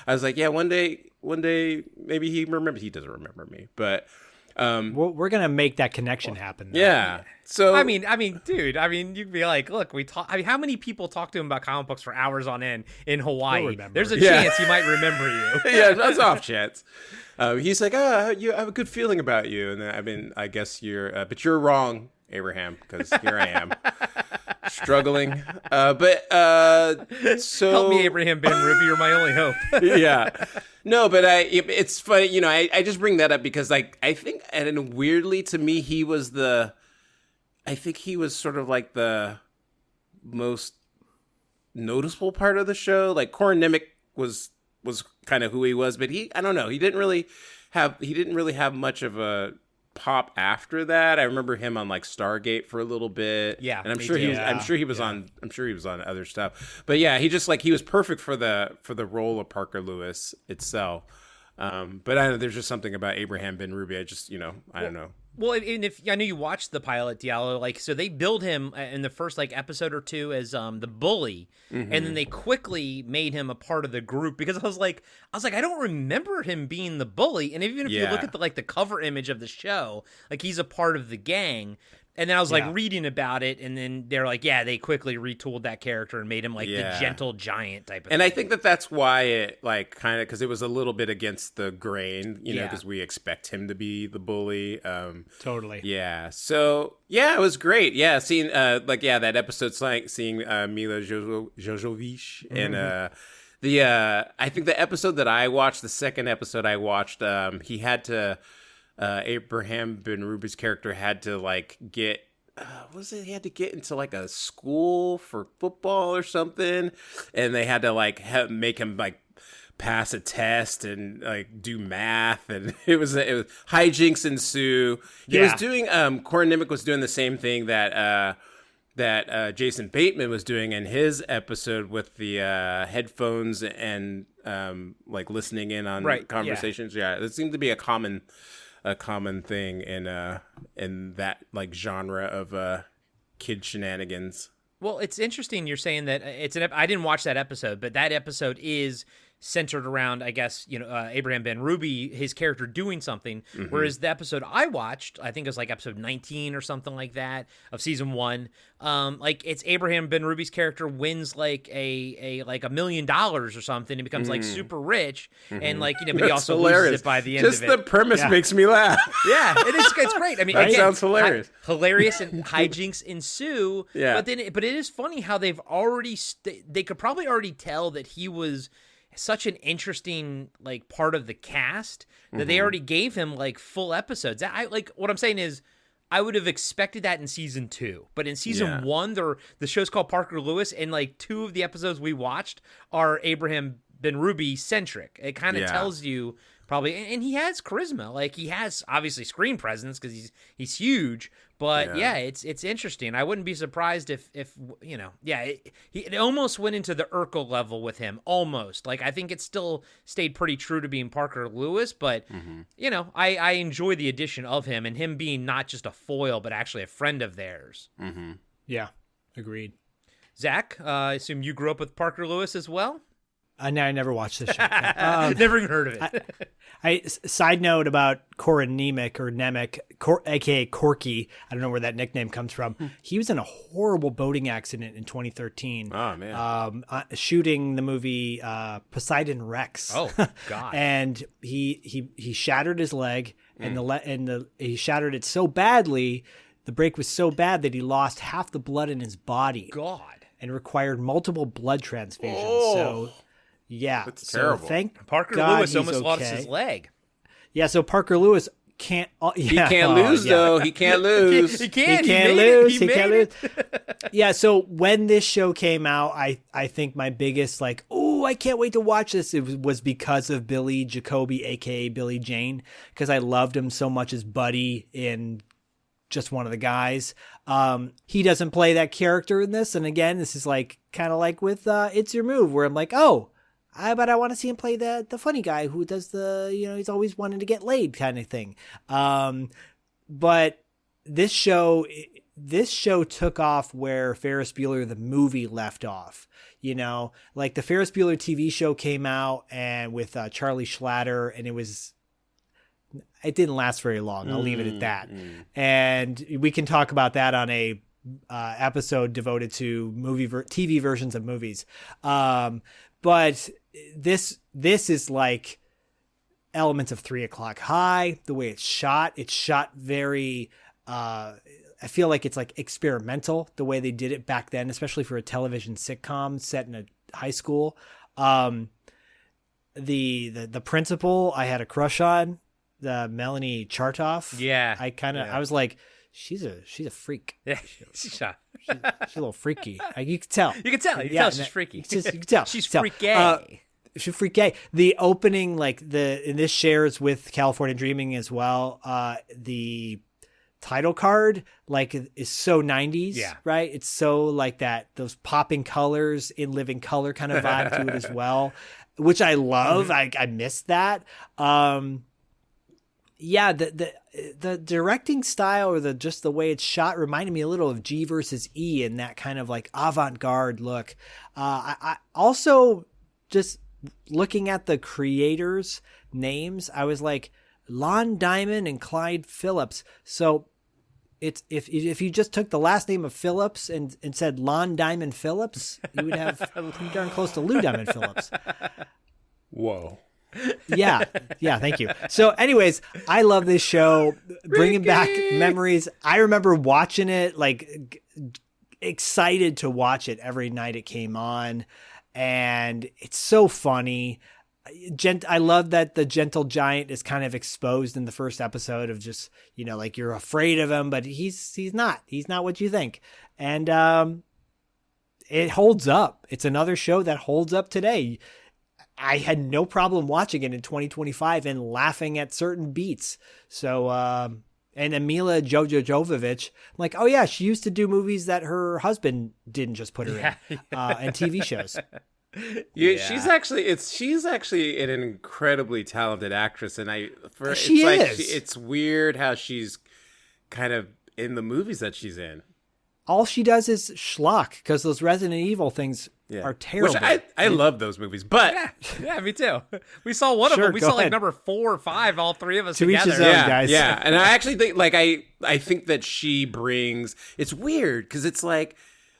I was like, yeah, one day maybe he remembers. He doesn't remember me, but We're gonna make that connection happen. Though. yeah. So I mean, dude. You'd be like, look, we talk. How many people talk to him about comic books for hours on end in Hawaii? remember. There's a chance he might remember you. yeah, that's off chance. He's like, I have a good feeling about you, and then, I guess but you're wrong, Abraham, because here I am, struggling. So Help me, Abraham Ben Ruby. You're my only hope. yeah. No, but it's funny, I just bring that up because I think, and weirdly to me, he was sort of like the most noticeable part of the show. Like Corin Nemec was kind of who he was, but I don't know, he didn't really have much of a pop after that. I remember him on like Stargate for a little bit. Yeah, and I'm me sure too. he was on other stuff. But yeah, he was perfect for the role of Parker Lewis itself. But I know there's just something about Abraham Ben Ruby. I just I don't know. Well, and if I know you watched the pilot, Diallo, so they build him in the first episode or two as the bully, and then they quickly made him a part of the group because I was like, I don't remember him being the bully, and even if you look at the cover image of the show, he's a part of the gang. And then I was reading about it, and then they're like, yeah, they quickly retooled that character and made him the gentle giant type of and thing. I think that's why it kind of, because it was a little bit against the grain, because we expect him to be the bully. Totally. Yeah. So yeah, it was great. Yeah, seeing that episode, seeing Mila Jovovich and I think the episode that I watched, the second episode I watched, he had to. Abraham Ben Ruby's character had to get he had to get into a school for football or something, and they had to make him pass a test and do math, and it was hijinks ensue. He was doing Corin Nemec was doing the same thing that Jason Bateman was doing in his epised with the headphones and listening in on conversations. Yeah, it seemed to be a common thing in that genre of kid shenanigans. Well, it's interesting you're saying that I didn't watch that episode, but that episode is centered around, I guess, Abraham Ben Ruby, his character doing something. Whereas the episode I watched, I think it was episode 19 or something like that of season 1. It's Abraham Ben Ruby's character wins a $1 million or something and becomes super rich, and but he also loses it by the end Just of it. The premise makes me laugh. Yeah, it's great. I mean, that again, sounds hilarious. Hilarious and hijinks ensue. Yeah, but it is funny how they've already they could probably already tell that he was such an interesting part of the cast that they already gave him full episodes. What I'm saying is I would have expected that in season 2, but in season 1 the show's called Parker Lewis, and 2 of the episodes we watched are Abraham Ben Ruby centric. It kind of tells you probably, and he has charisma. He has obviously screen presence because he's huge. But it's interesting. I wouldn't be surprised if it almost went into the Urkel level with him. Almost. I think it still stayed pretty true to being Parker Lewis, but I enjoy the addition of him and him being not just a foil but actually a friend of theirs. Yeah, agreed. Zach, I assume you grew up with Parker Lewis as well? No, I never watched this show. Never even heard of it. Side note about Corin Nemec, aka Corky. I don't know where that nickname comes from. He was in a horrible boating accident in 2013. Oh man. Shooting the movie Poseidon Rex. Oh God! And he shattered his leg, and he shattered it so badly. The break was so bad that he lost half the blood in his body. God. And required multiple blood transfusions. Oh. So, yeah. That's terrible. Thank Parker God Lewis he's almost lost okay. his leg. Yeah, so Parker Lewis can't. He can't lose though. He can't lose. He can't. He can't made lose. It. He can't lose. It. Yeah, so when this show came out, I think my biggest I can't wait to watch this. It was because of Billy Jacoby, aka Billy Jane, because I loved him so much as Buddy in Just One of the Guys. He doesn't play that character in this, and again, this is kind of like with It's Your Move, where I'm like, oh, but I want to see him play the funny guy who does he's always wanting to get laid kind of thing. But this show took off where Ferris Bueller the movie left off. The Ferris Bueller TV show came out and with Charlie Schlatter, and it didn't last very long. I'll leave it at that. And we can talk about that on a episode devoted to TV versions of movies. But this is like elements of 3 O'Clock High, the way it's shot very, I feel like it's experimental the way they did it back then, especially for a television sitcom set in a high school. The principal I had a crush on, the Melanie Chartoff. Yeah. I was like, she's a freak. Yeah. She's a little freaky. You could tell. You can tell. You can tell she's freaky. You can tell. She's tell. freaky. She's freaky. The opening, and this shares with California Dreaming as well. The title card, is so 90s, yeah. Right? It's so those popping colors in living color kind of vibe to it as well, which I love. I miss that. Yeah, the directing style or just the way it's shot reminded me a little of G versus E in that kind of avant-garde look. I also, just looking at the creators' names, I was like, Lon Diamond and Clyde Phillips. So it's if you just took the last name of Phillips and said Lon Diamond Phillips, you would have pretty darn close to Lou Diamond Phillips. Whoa. Yeah, thank you. So anyways, I love this show, bringing back memories. I remember watching it, excited to watch it every night it came on, and it's so funny. I love that the gentle giant is kind of exposed in the first episode of just, you're afraid of him, but he's not what you think. And it holds up. It's another show that holds up today. I had no problem watching it in 2025 and laughing at certain beats. So, and Mila Jovovich, I'm like, oh yeah, she used to do movies that her husband didn't just put her in, and TV shows. Yeah. She's actually an incredibly talented actress, and She is. It's weird how she's kind of in the movies that she's in. All she does is schlock, because those Resident Evil things are terrible. Which I love those movies, but yeah, me too. We saw one of them. We saw ahead. number 4 or 5, all three of us To each together. his own, guys. Yeah, and I actually think I think that she brings. It's weird because it's like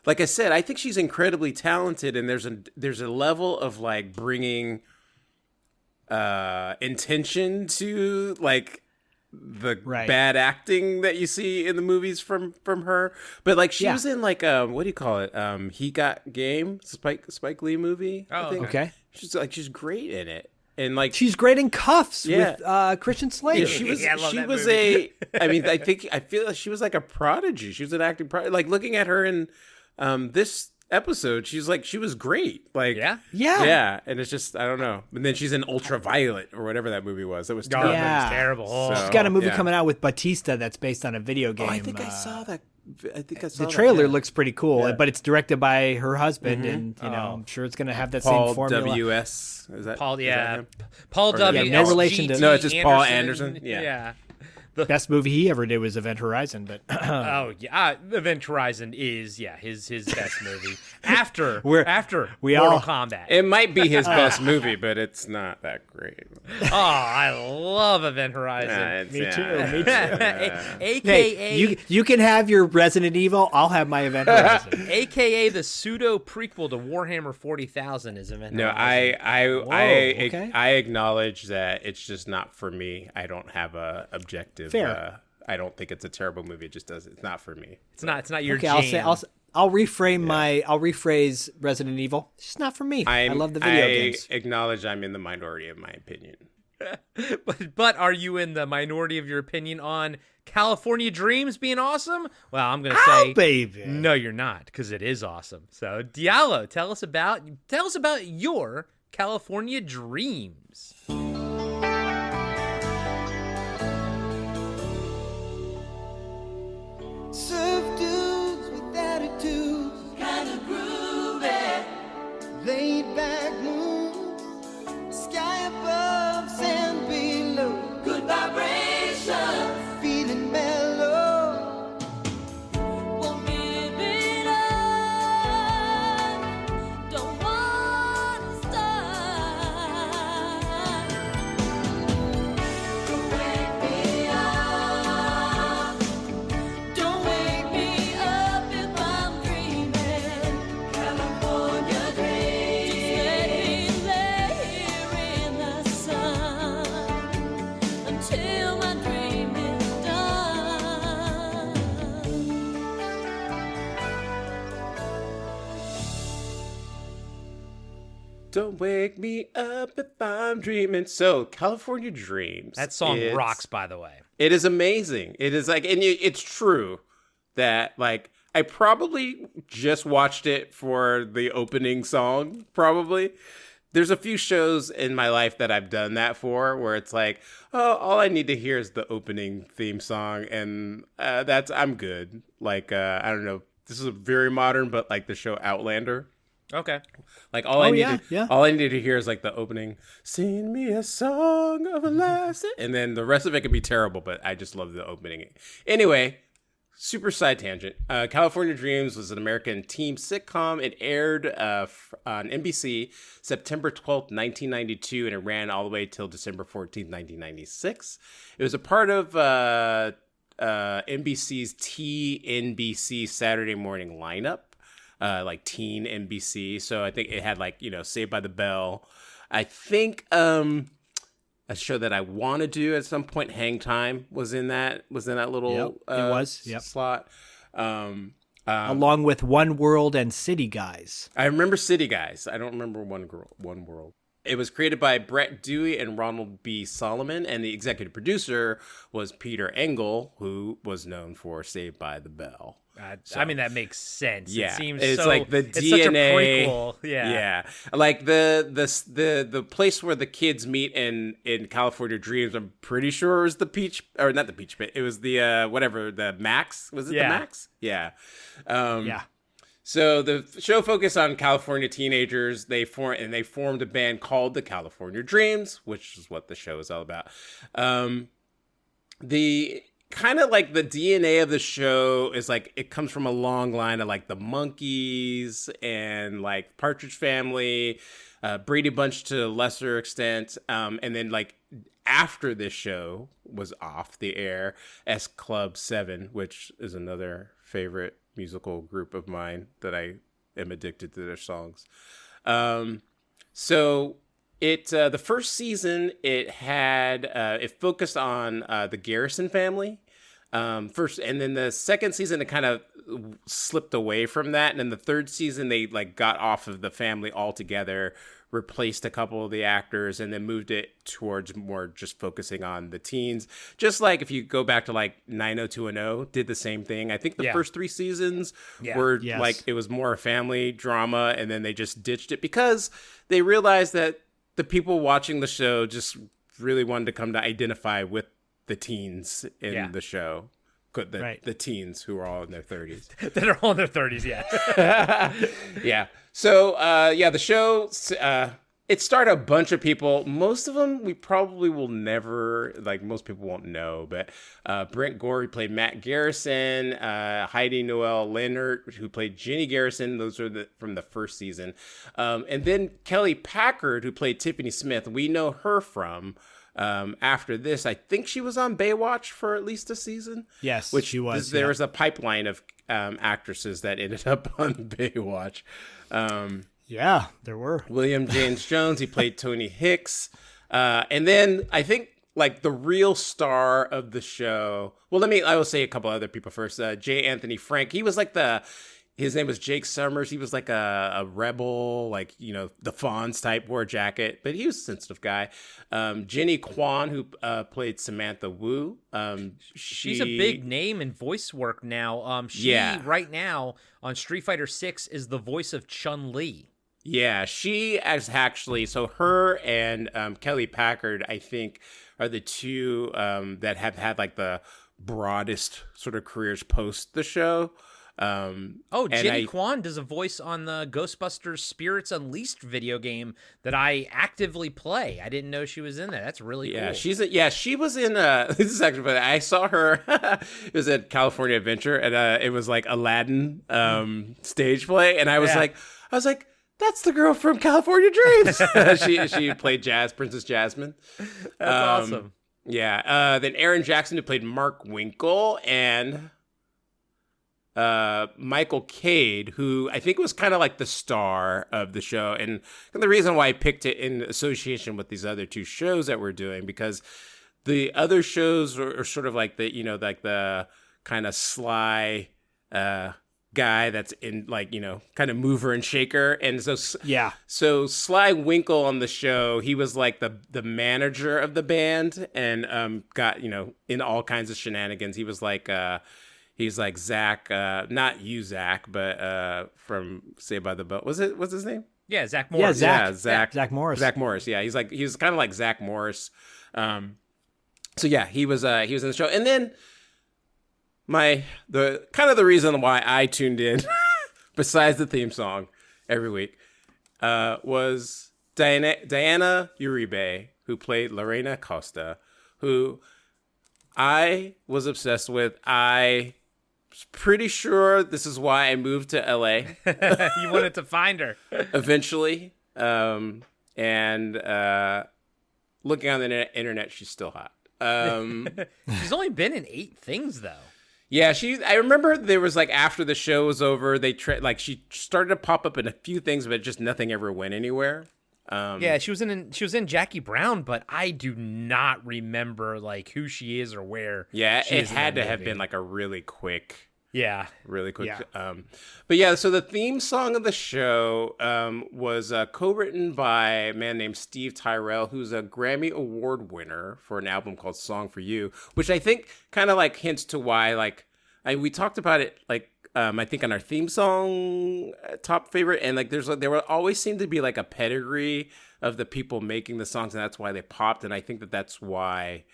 I said, I think she's incredibly talented, and there's a level of bringing intention to the bad acting that you see in the movies from her, but she was in what do you call it? He Got Game, Spike Lee movie. Oh, I think. Okay. She's great in it, and she's great in Cuffs with Christian Slater. Yeah, she was. Yeah, I love she that was movie. I feel like she was like a prodigy. She was an acting prodigy. Looking at her in this episode, she was great. Yeah. And it's just, I don't know. And then she's in Ultraviolet or whatever that movie was. That was Oh, terrible. that was terrible. So- She's got a movie coming out with Batista that's based on a video game. Oh, I think I saw that. The trailer that, looks pretty cool, Yeah. but it's directed by her husband, and I'm sure it's going to have that Paul same formula. W.S. Is that Paul? is that Yeah, him? Paul Or W. no relation to- No, it's just Paul Anderson. Yeah. Best movie he ever did was Event Horizon, but Oh yeah, Event Horizon is his best movie after we Mortal all- Kombat. It might be his best movie, but it's not that great. Oh, I love Event Horizon. Me too. AKA Hey, you can have your Resident Evil. I'll have my Event Horizon. AKA the pseudo prequel to Warhammer 40,000 is Event No, Horizon. okay. I acknowledge that it's just not for me. I don't have a objective. Fair. I don't think it's a terrible movie. It just does. It's not for me. It's not your Okay, jam. I'll rephrase Resident Evil. It's just not for me. I love the video games. Acknowledge I'm in the minority of my opinion. But are you in the minority of your opinion on California Dreams being awesome? Well, I'm going to say baby. no, you're not, because it is awesome. So, Diallo, tell us about your California Dreams. Surf dudes with attitudes, kind of groovy. Laid back mood, sky above, sand below. Good vibrations, feeling mellow. Won't give it up, don't wanna stop. Don't wake me up. Don't wake me up if I'm dreaming. California dreams. Just let me lay here in the sun until my dream is done. Don't wake me up if I'm dreaming. So, California Dreams. That song it's- rocks, by the way. It is amazing. It is like, and it's true that like I probably just watched it for the opening song. Probably. There's a few shows in my life that I've done that for, where it's like, oh, all I need to hear is the opening theme song, and I'm good. Like I don't know, this is very modern, but like the show Outlander. Okay. Like all I need yeah. all I need to hear is like the opening, "Sing me a song of a last," and then the rest of it could be terrible, but I just love the opening. Anyway, super side tangent. California Dreams was an American teen sitcom. It aired on NBC September 12th, 1992, and it ran all the way till December 14th, 1996. It was a part of NBC's TNBC Saturday morning lineup. Like teen NBC. So I think it had like, Saved by the Bell. I think a show that I want to do at some point, Hang Time, was in that little slot. Along with One World and City Guys. I remember City Guys. I don't remember One World. It was created by Brett Dewey and Ronald B. Solomon, and the executive producer was Peter Engel, who was known for Saved by the Bell. I mean, that makes sense. Yeah, It seems it's so, like the it's DNA. such a prequel. Yeah. Like the place where the kids meet in California Dreams. I'm pretty sure it was the Peach, or not the Peach Pit. It was the the Max. Was it the Max? Yeah. Yeah. So the show focused on California teenagers. They formed a band called the California Dreams, which is what the show is all about. The kind of like the DNA of the show is like it comes from a long line of like the Monkees and like Partridge Family, Brady Bunch to a lesser extent, and then like after this show was off the air, S Club 7, which is another favorite musical group of mine that I am addicted to their songs. So it the first season it had it focused on the Garrison family first, and then the second season it kind of slipped away from that, and then the third season they like got off of the family altogether, replaced a couple of the actors, and then moved it towards more just focusing on the teens. Just like if you go back to like 90210 did the same thing. I think the first 3 seasons were like it was more a family drama, and then they just ditched it because they realized that the people watching the show just really wanted to come to identify with the teens in the show. The teens who are all in their 30s. That are all in their 30s, yeah. Yeah. So, the show it starred a bunch of people. Most of them we probably will never, like, most people won't know. But Brent Gore, played Matt Garrison. Heidi Noel Leonard, who played Jenny Garrison. Those are from the first season. And then Kelly Packard, who played Tiffany Smith. We know her from after this. I think she was on Baywatch for at least a season. Yes, which she was. There was a pipeline of actresses that ended up on Baywatch. Yeah, there were. William James Jones, he played Tony Hicks. And then I think like the real star of the show. Well, I will say a couple other people first. J. Anthony Frank. He was like his name was Jake Summers. He was like a rebel, like, you know, the Fonz type, wore a jacket, but he was a sensitive guy. Jenny Kwan, who played Samantha Wu. She's a big name in voice work now. She right now on Street Fighter 6 is the voice of Chun-Li. Yeah, she is actually, so her and Kelly Packard, I think, are the two that have had like the broadest sort of careers post the show. Jenny Kwan does a voice on the Ghostbusters Spirits Unleashed video game that I actively play. I didn't know she was in there. That's really cool. She was in this is actually funny. I saw her it was at California Adventure, and it was like Aladdin stage play, and I was like that's the girl from California Dreams. she played Princess Jasmine. That's awesome. Yeah. Then Aaron Jackson, who played Mark Winkle, and Michael Cade, who I think was kind of like the star of the show. And the reason why I picked it in association with these other two shows that we're doing, because the other shows are sort of like the kind of sly guy that's in, like, you know, kind of mover and shaker. And so Sly Winkle on the show, he was like the manager of the band, and got, you know, in all kinds of shenanigans. He was like he's like Zach, not you Zach, but from Saved by the Bell. What's his name? Yeah, Zach Morris. Zach Morris. Zach Morris. Yeah, he was kind of like Zach Morris. So yeah, he was in the show. And then the reason why I tuned in, besides the theme song every week, was Diana Uribe, who played Lorena Costa, who I was obsessed with. I was pretty sure this is why I moved to LA. You wanted to find her eventually. And looking on the internet, she's still hot. She's only been in 8 things, though. Yeah, I remember there was like after the show was over, she started to pop up in a few things, but just nothing ever went anywhere. Yeah, she was in Jackie Brown, but I do not remember like who she is or where. Yeah, it had to have been like a really quick. Yeah. But yeah, so the theme song of the show was co-written by a man named Steve Tyrell, who's a Grammy Award winner for an album called Song for You, which I think kind of like hints to why, like, we talked about it, like, I think on our theme song top favorite, and like there will always seem to be like a pedigree of the people making the songs, and that's why they popped. And I think that's why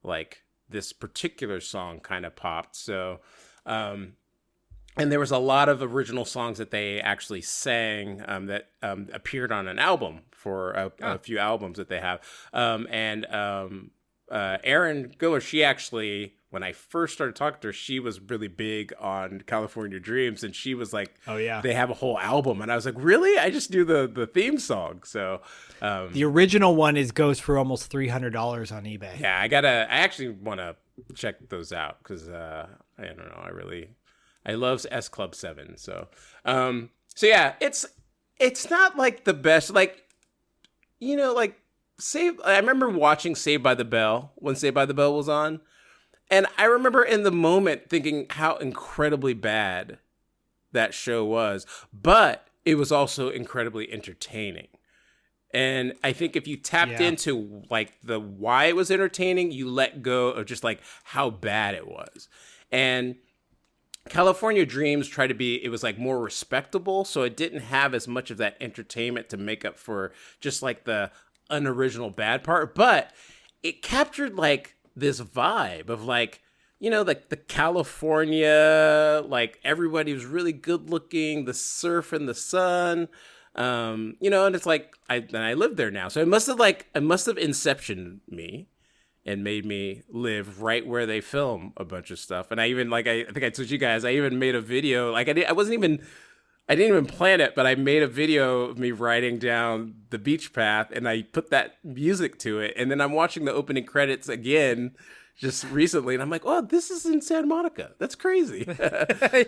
like this particular song kind of popped. So and there was a lot of original songs that they actually sang that appeared on an album for a few albums that they have. And Erin Giller, she actually, when I first started talking to her, she was really big on California Dreams, and she was like, "Oh yeah, they have a whole album." And I was like, "Really? I just knew the theme song." So the original one goes for almost $300 on eBay. Yeah, I actually want to check those out because I don't know, I love S Club 7. So yeah, it's not like the best, like, you know, like I remember watching Saved by the Bell when Saved by the Bell was on. And I remember in the moment thinking how incredibly bad that show was, but it was also incredibly entertaining. And I think if you tapped into like the why it was entertaining, you let go of just like how bad it was. And California Dreams it was like more respectable, so it didn't have as much of that entertainment to make up for just like the unoriginal bad part, but it captured like this vibe of like, you know, like the California, like everybody was really good looking, the surf and the sun. You know, and it's like I live there now, so it must have inceptioned me and made me live right where they film a bunch of stuff. And I even I think I told you guys, I even made a video. Like I didn't even plan it, but I made a video of me riding down the beach path, and I put that music to it. And then I'm watching the opening credits again just recently, and I'm like, oh, this is in Santa Monica. That's crazy.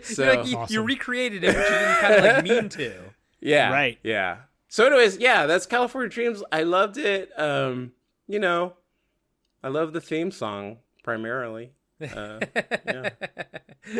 So you recreated it, but you didn't kind of like mean to. Yeah. Right. Yeah. So anyways, yeah, that's California Dreams. I loved it. You know, I love the theme song primarily. Yeah.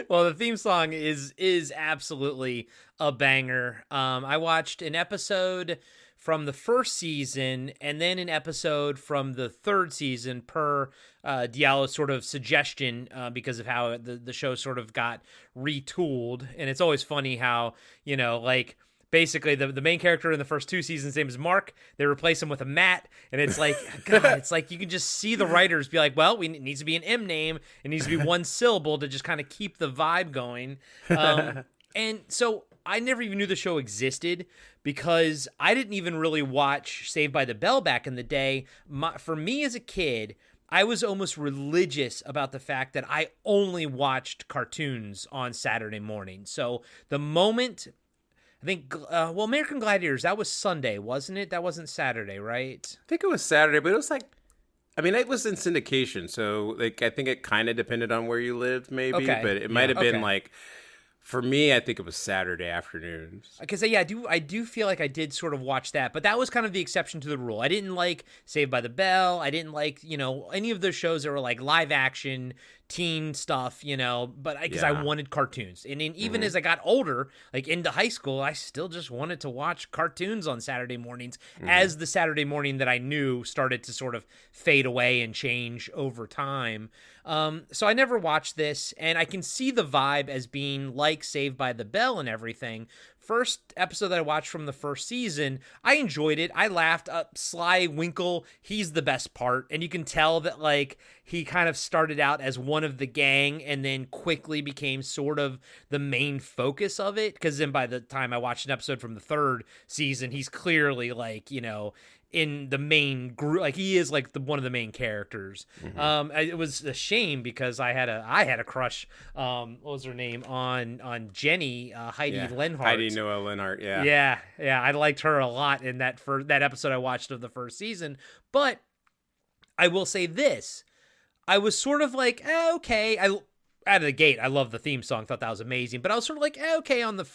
Well, the theme song is absolutely a banger. I watched an episode from the first season and then an episode from the third season per Diallo's sort of suggestion because of how the show sort of got retooled. And it's always funny how, you know, like, basically, the main character in the first two seasons, his name is Mark. They replace him with a Matt, and it's like, God, it's like you can just see the writers be like, well, it needs to be an M name. It needs to be one syllable to just kind of keep the vibe going. And so I never even knew the show existed because I didn't even really watch Saved by the Bell back in the day. For me as a kid, I was almost religious about the fact that I only watched cartoons on Saturday morning. So the moment... I think, American Gladiators, that was Sunday, wasn't it? That wasn't Saturday, right? I think it was Saturday, but it was like, I mean, it was in syndication, so like I think it kind of depended on where you lived, maybe. Okay. But it might have been like, for me, I think it was Saturday afternoons. Because yeah, I do feel like I did sort of watch that, but that was kind of the exception to the rule. I didn't like Saved by the Bell. I didn't like, you know, any of those shows that were like live action teen stuff, you know, but because I wanted cartoons. And even as I got older, like into high school, I still just wanted to watch cartoons on Saturday mornings as the Saturday morning that I knew started to sort of fade away and change over time. So I never watched this, and I can see the vibe as being like Saved by the Bell and everything. First episode that I watched from the first season, I enjoyed it. I laughed. Sly Winkle, he's the best part, and you can tell that like he kind of started out as one of the gang and then quickly became sort of the main focus of it, because then by the time I watched an episode from the third season, he's clearly like, you know, in the main group, like he is like one of the main characters. It was a shame because I had a crush. What was her name on Jenny? Heidi Lenhart. Heidi Noah Lenhart. Yeah. Yeah. I liked her a lot in that episode I watched of the first season. But I will say this: I was sort of like, okay. Out of the gate, I love the theme song. Thought that was amazing. But I was sort of like, okay, on the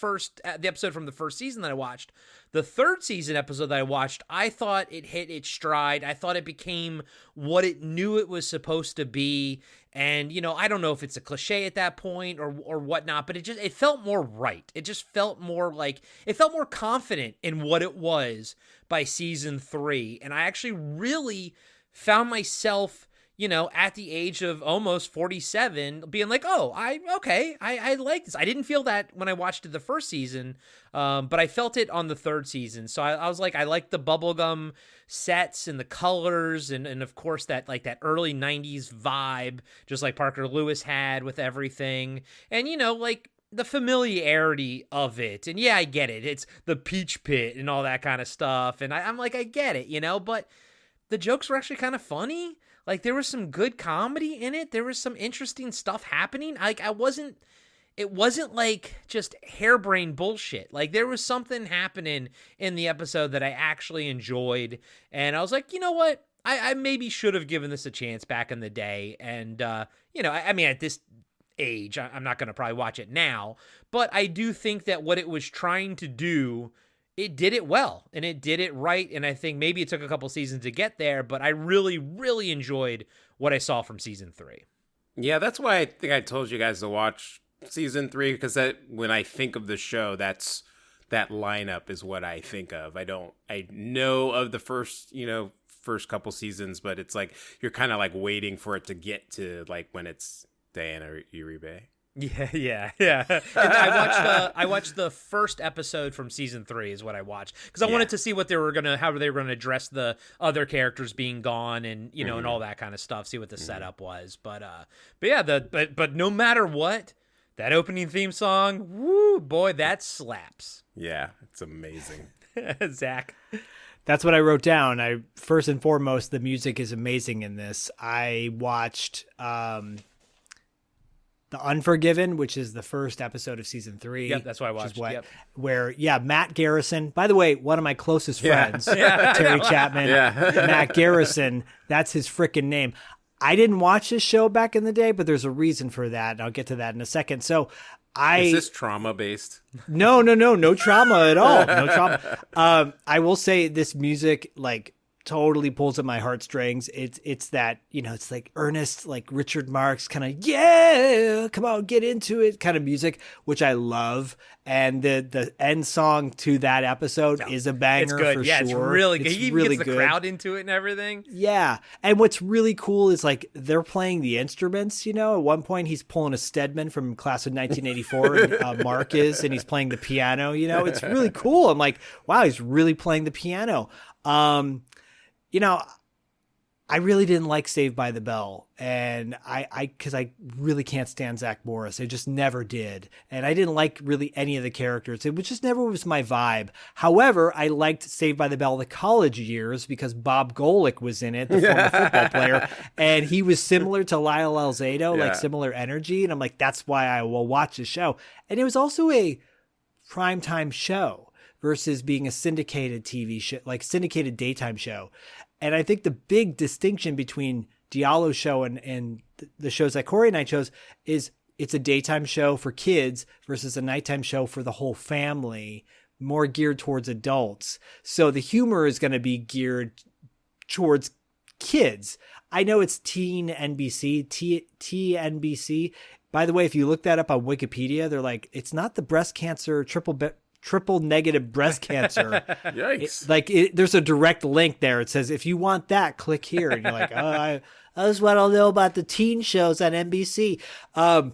episode from the first season that I watched. The third season episode that I watched, I thought it hit its stride. I thought it became what it knew it was supposed to be. And, you know, I don't know if it's a cliche at that point or whatnot, but it felt more right. It just felt more like, it felt more confident in what it was by season 3. And I actually really found myself, you know, at the age of almost 47, being like, oh, I like this. I didn't feel that when I watched it the first season, but I felt it on the third season. So I was like, I like the bubblegum sets and the colors and of course that like that early 90s vibe, just like Parker Lewis had with everything. And, you know, like the familiarity of it. And yeah, I get it. It's the Peach Pit and all that kind of stuff. And I'm like, I get it, you know, but the jokes were actually kind of funny. Like, there was some good comedy in it. There was some interesting stuff happening. Like, it wasn't like just harebrained bullshit. Like, there was something happening in the episode that I actually enjoyed. And I was like, you know what? I maybe should have given this a chance back in the day. And, you know, I mean, at this age, I'm not going to probably watch it now. But I do think that what it was trying to do, it did it well and it did it right. And I think maybe it took a couple seasons to get there, but I really, really enjoyed what I saw from season 3. Yeah, that's why I think I told you guys to watch season 3, because that when I think of the show, that lineup is what I think of. I know of the first couple seasons, but it's like you're kind of like waiting for it to get to like when it's Diana Uribe. Yeah. And I watched the first episode from season 3 is what I watched because I wanted to see how they were gonna address the other characters being gone and you know and all that kind of stuff. See what the setup was, but no matter what, that opening theme song, woo boy, that slaps. Yeah, it's amazing. Zach. That's what I wrote down. I first and foremost, the music is amazing in this. I watched The Unforgiven, which is the first episode of season 3. Yep, that's what I which is watched. Yep. Where, Matt Garrison, by the way, one of my closest Yeah. friends, Terry Chapman, Matt Garrison, that's his freaking name. I didn't watch this show back in the day, but there's a reason for that, and I'll get to that in a second. So Is this trauma based? no trauma at all. No trauma. I will say this music like totally pulls at my heartstrings. It's that, it's like earnest, like Richard Marx kind of, come on, get into it kind of music, which I love. And the end song to that episode is a banger. It's good. For Yeah, sure. it's really good. It's He even really gets the good. crowd into it and everything. Yeah. And what's really cool is like they're playing the instruments, At one point he's pulling a Stedman from class of 1984 and Mark is, and he's playing the piano, It's really cool. I'm like, wow, he's really playing the piano. I really didn't like Saved by the Bell, and because I really can't stand Zach Morris. I just never did. And I didn't like really any of the characters. It was just never was my vibe. However, I liked Saved by the Bell the college years because Bob Golick was in it, the former football player, and he was similar to Lyle Alzado, like similar energy. And I'm like, that's why I will watch the show. And it was also a primetime show versus being a syndicated TV show, like syndicated daytime show. And I think the big distinction between Diallo's show and the shows that Corey and I chose is it's a daytime show for kids versus a nighttime show for the whole family, more geared towards adults. So the humor is going to be geared towards kids. I know it's Teen NBC, TNBC. By the way, if you look that up on Wikipedia, they're like, it's not the breast cancer triple negative breast cancer. Yikes. There's a direct link there. It says, if you want that, click here. And you're like, that's what I'll know about the teen shows on NBC. I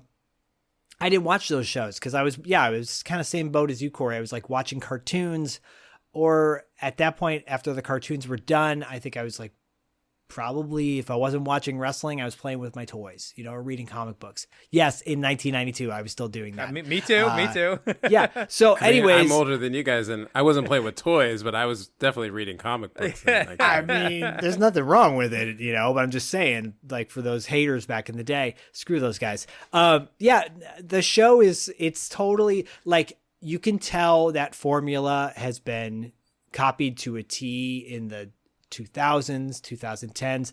didn't watch those shows because I was kind of same boat as you, Corey. I was like watching cartoons, or at that point, after the cartoons were done, I think I was like, probably if I wasn't watching wrestling, I was playing with my toys, or reading comic books. Yes, in 1992, I was still doing that. Me too. Me too. Yeah. So anyways. I'm older than you guys, and I wasn't playing with toys, but I was definitely reading comic books. I mean, there's nothing wrong with it, but I'm just saying, like, for those haters back in the day, screw those guys. The show it's totally, like, you can tell that formula has been copied to a T in the 2000s, 2010s.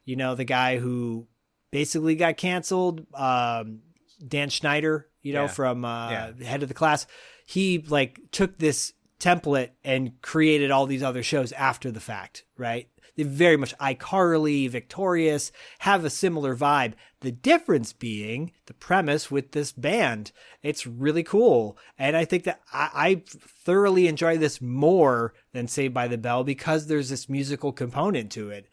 The guy who basically got canceled, Dan Schneider, from Head of the Class, he like took this template and created all these other shows after the fact, right? They very much iCarly, Victorious, have a similar vibe. The difference being the premise with this band. It's really cool. And I think that I thoroughly enjoy this more than Saved by the Bell because there's this musical component to it.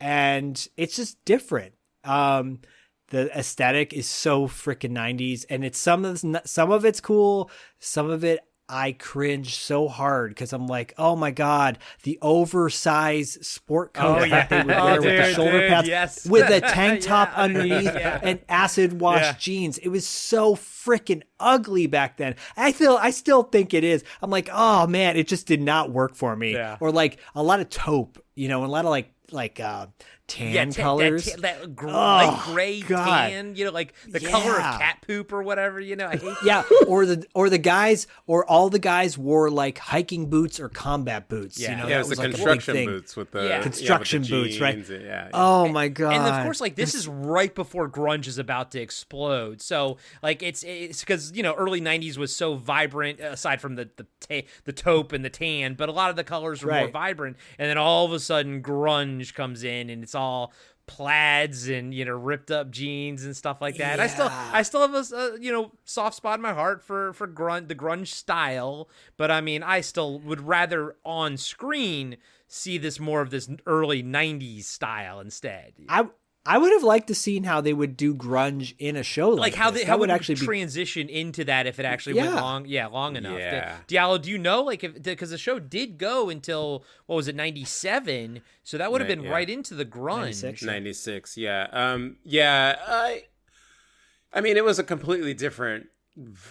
And it's just different. The aesthetic is so freaking 90s, and it's some of it's cool, some of it I cringe so hard because I'm like, oh my God, the oversized sport coat that they would wear with the shoulder pads yes. with a tank top underneath and acid wash jeans. It was so freaking ugly back then. I still think it is. I'm like, oh man, it just did not work for me. Yeah. Or like a lot of taupe, and a lot of like tan colors. That light gray God. tan, like the color of cat poop or whatever, I hate or the guys, or all the guys wore like hiking boots or combat boots. Yeah. That it was the like a big construction thing. boots with the construction with the boots, right? jeans, Yeah. Oh my God. And of course, like, this is right before grunge is about to explode. So, like, it's because, early 90s was so vibrant, aside from the taupe and the tan, but a lot of the colors were more vibrant. And then all of a sudden, grunge comes in, and it's all plaids and ripped up jeans and stuff like that. I still have a soft spot in my heart for grunge, the grunge style, but I mean, I still would rather on screen see this more of this early 90s style instead. I would have liked to seen how they would do grunge in a show like how this. how would actually transition into that if it actually went long enough. Yeah. Diallo, do you know, because the show did go until, what was it, 97? So that would have been right into the grunge. 96. Yeah. I mean, it was a completely different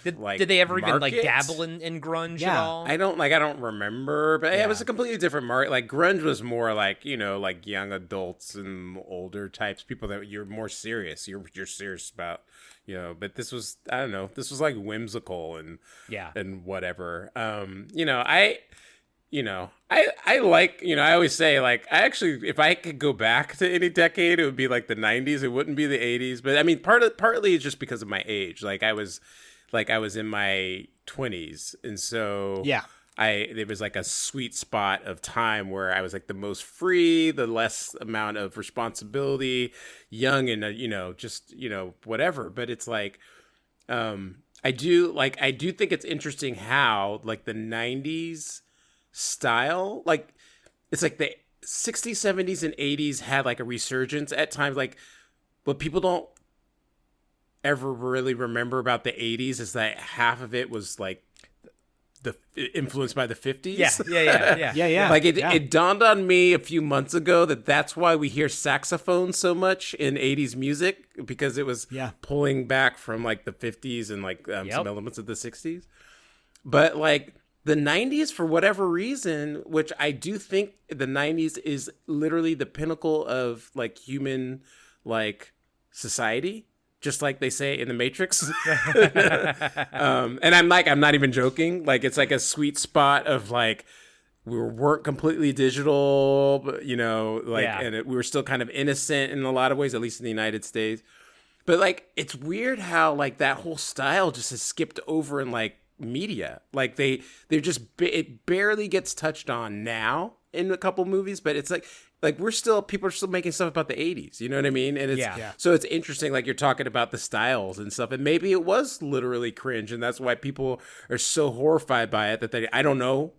Did they ever even like market. dabble in grunge at Yeah. all? I don't remember, but it was a completely different market. Like grunge was more like, like young adults and older types, people that you're more serious. You're serious about, but this was, I don't know, this was like whimsical and whatever. I like, I always say like, I actually, if I could go back to any decade, it would be like the 90s. It wouldn't be the 80s, but I mean, partly it's just because of my age. Like I was in my 20s, and so there was like a sweet spot of time where I was like the most free, the less amount of responsibility, young, and just whatever. But it's like I do think it's interesting how like the 90s style, like it's like the 60s, 70s, and 80s had like a resurgence at times, like what people don't ever really remember about the 80s is that half of it was like influenced by the 50s. Yeah. Like it dawned on me a few months ago that's why we hear saxophone so much in 80s music, because it was pulling back from like the 50s and like some elements of the 60s. But like the 90s, for whatever reason, which I do think the 90s is literally the pinnacle of like human like society, just like they say in the Matrix. And I'm not even joking. Like it's like a sweet spot of like, we weren't completely digital, but, and we were still kind of innocent in a lot of ways, at least in the United States. But like, it's weird how like that whole style just has skipped over in like media. Like they're just, it barely gets touched on now in a couple movies, but it's like people are still making stuff about the 80s, you know what I mean? And it's so it's interesting, like you're talking about the styles and stuff, and maybe it was literally cringe, and that's why people are so horrified by it that I don't know,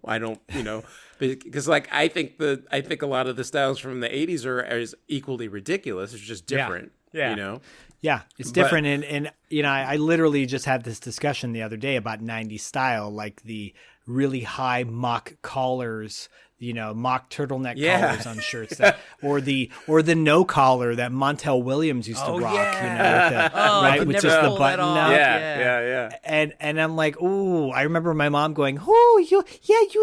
because like I think a lot of the styles from the 80s are equally ridiculous. It's just different, Yeah, it's different. And I literally just had this discussion the other day about 90s style, like the really high mock collars, mock turtleneck collars on shirts, or the no collar that Montel Williams used to rock, right, with just the button up. Yeah. And I'm like, ooh, I remember my mom going, oh, you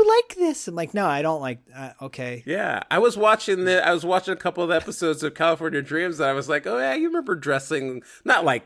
like this. I'm like, no, I don't like. Okay. Yeah, I was watching a couple of episodes of California Dreams, and I was like, oh yeah, you remember dressing not like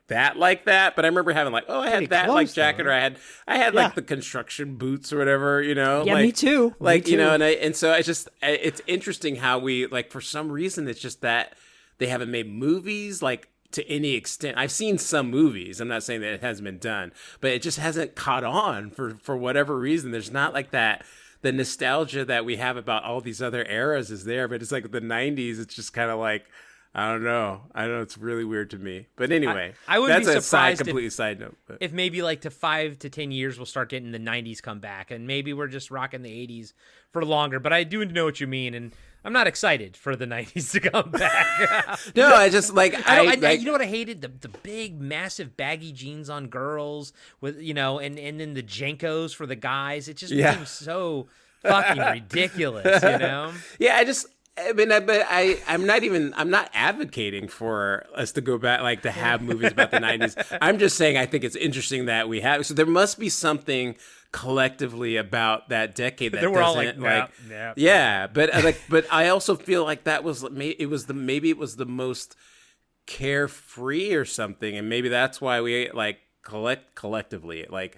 that, but I remember having like, oh, I had Pretty that close, like jacket, though. or I had like the construction boots or whatever, Yeah, like, me too. Like, Me too. and so it's interesting how we, like, for some reason, it's just that they haven't made movies like to any extent. I've seen some movies. I'm not saying that it hasn't been done, but it just hasn't caught on for whatever reason. There's not like that. The nostalgia that we have about all these other eras is there, but it's like the 90s. It's just kind of like, I don't know. It's really weird to me. But anyway, I would that's be a surprised completely side note. But. if maybe like to 5 to 10 years we'll start getting the 90s come back, and maybe we're just rocking the 80s for longer. But I do know what you mean, and I'm not excited for the 90s to come back. No, I just like you know what I hated? The big massive baggy jeans on girls with and then the Jenkos for the guys. It just became so fucking ridiculous, Yeah, I'm not advocating for us to go back, like to have movies about the 90s. I'm just saying I think it's interesting that we have. So there must be something collectively about that decade that we're all doesn't like, but I also feel like that was maybe it was the most carefree or something, and maybe that's why we like collectively like.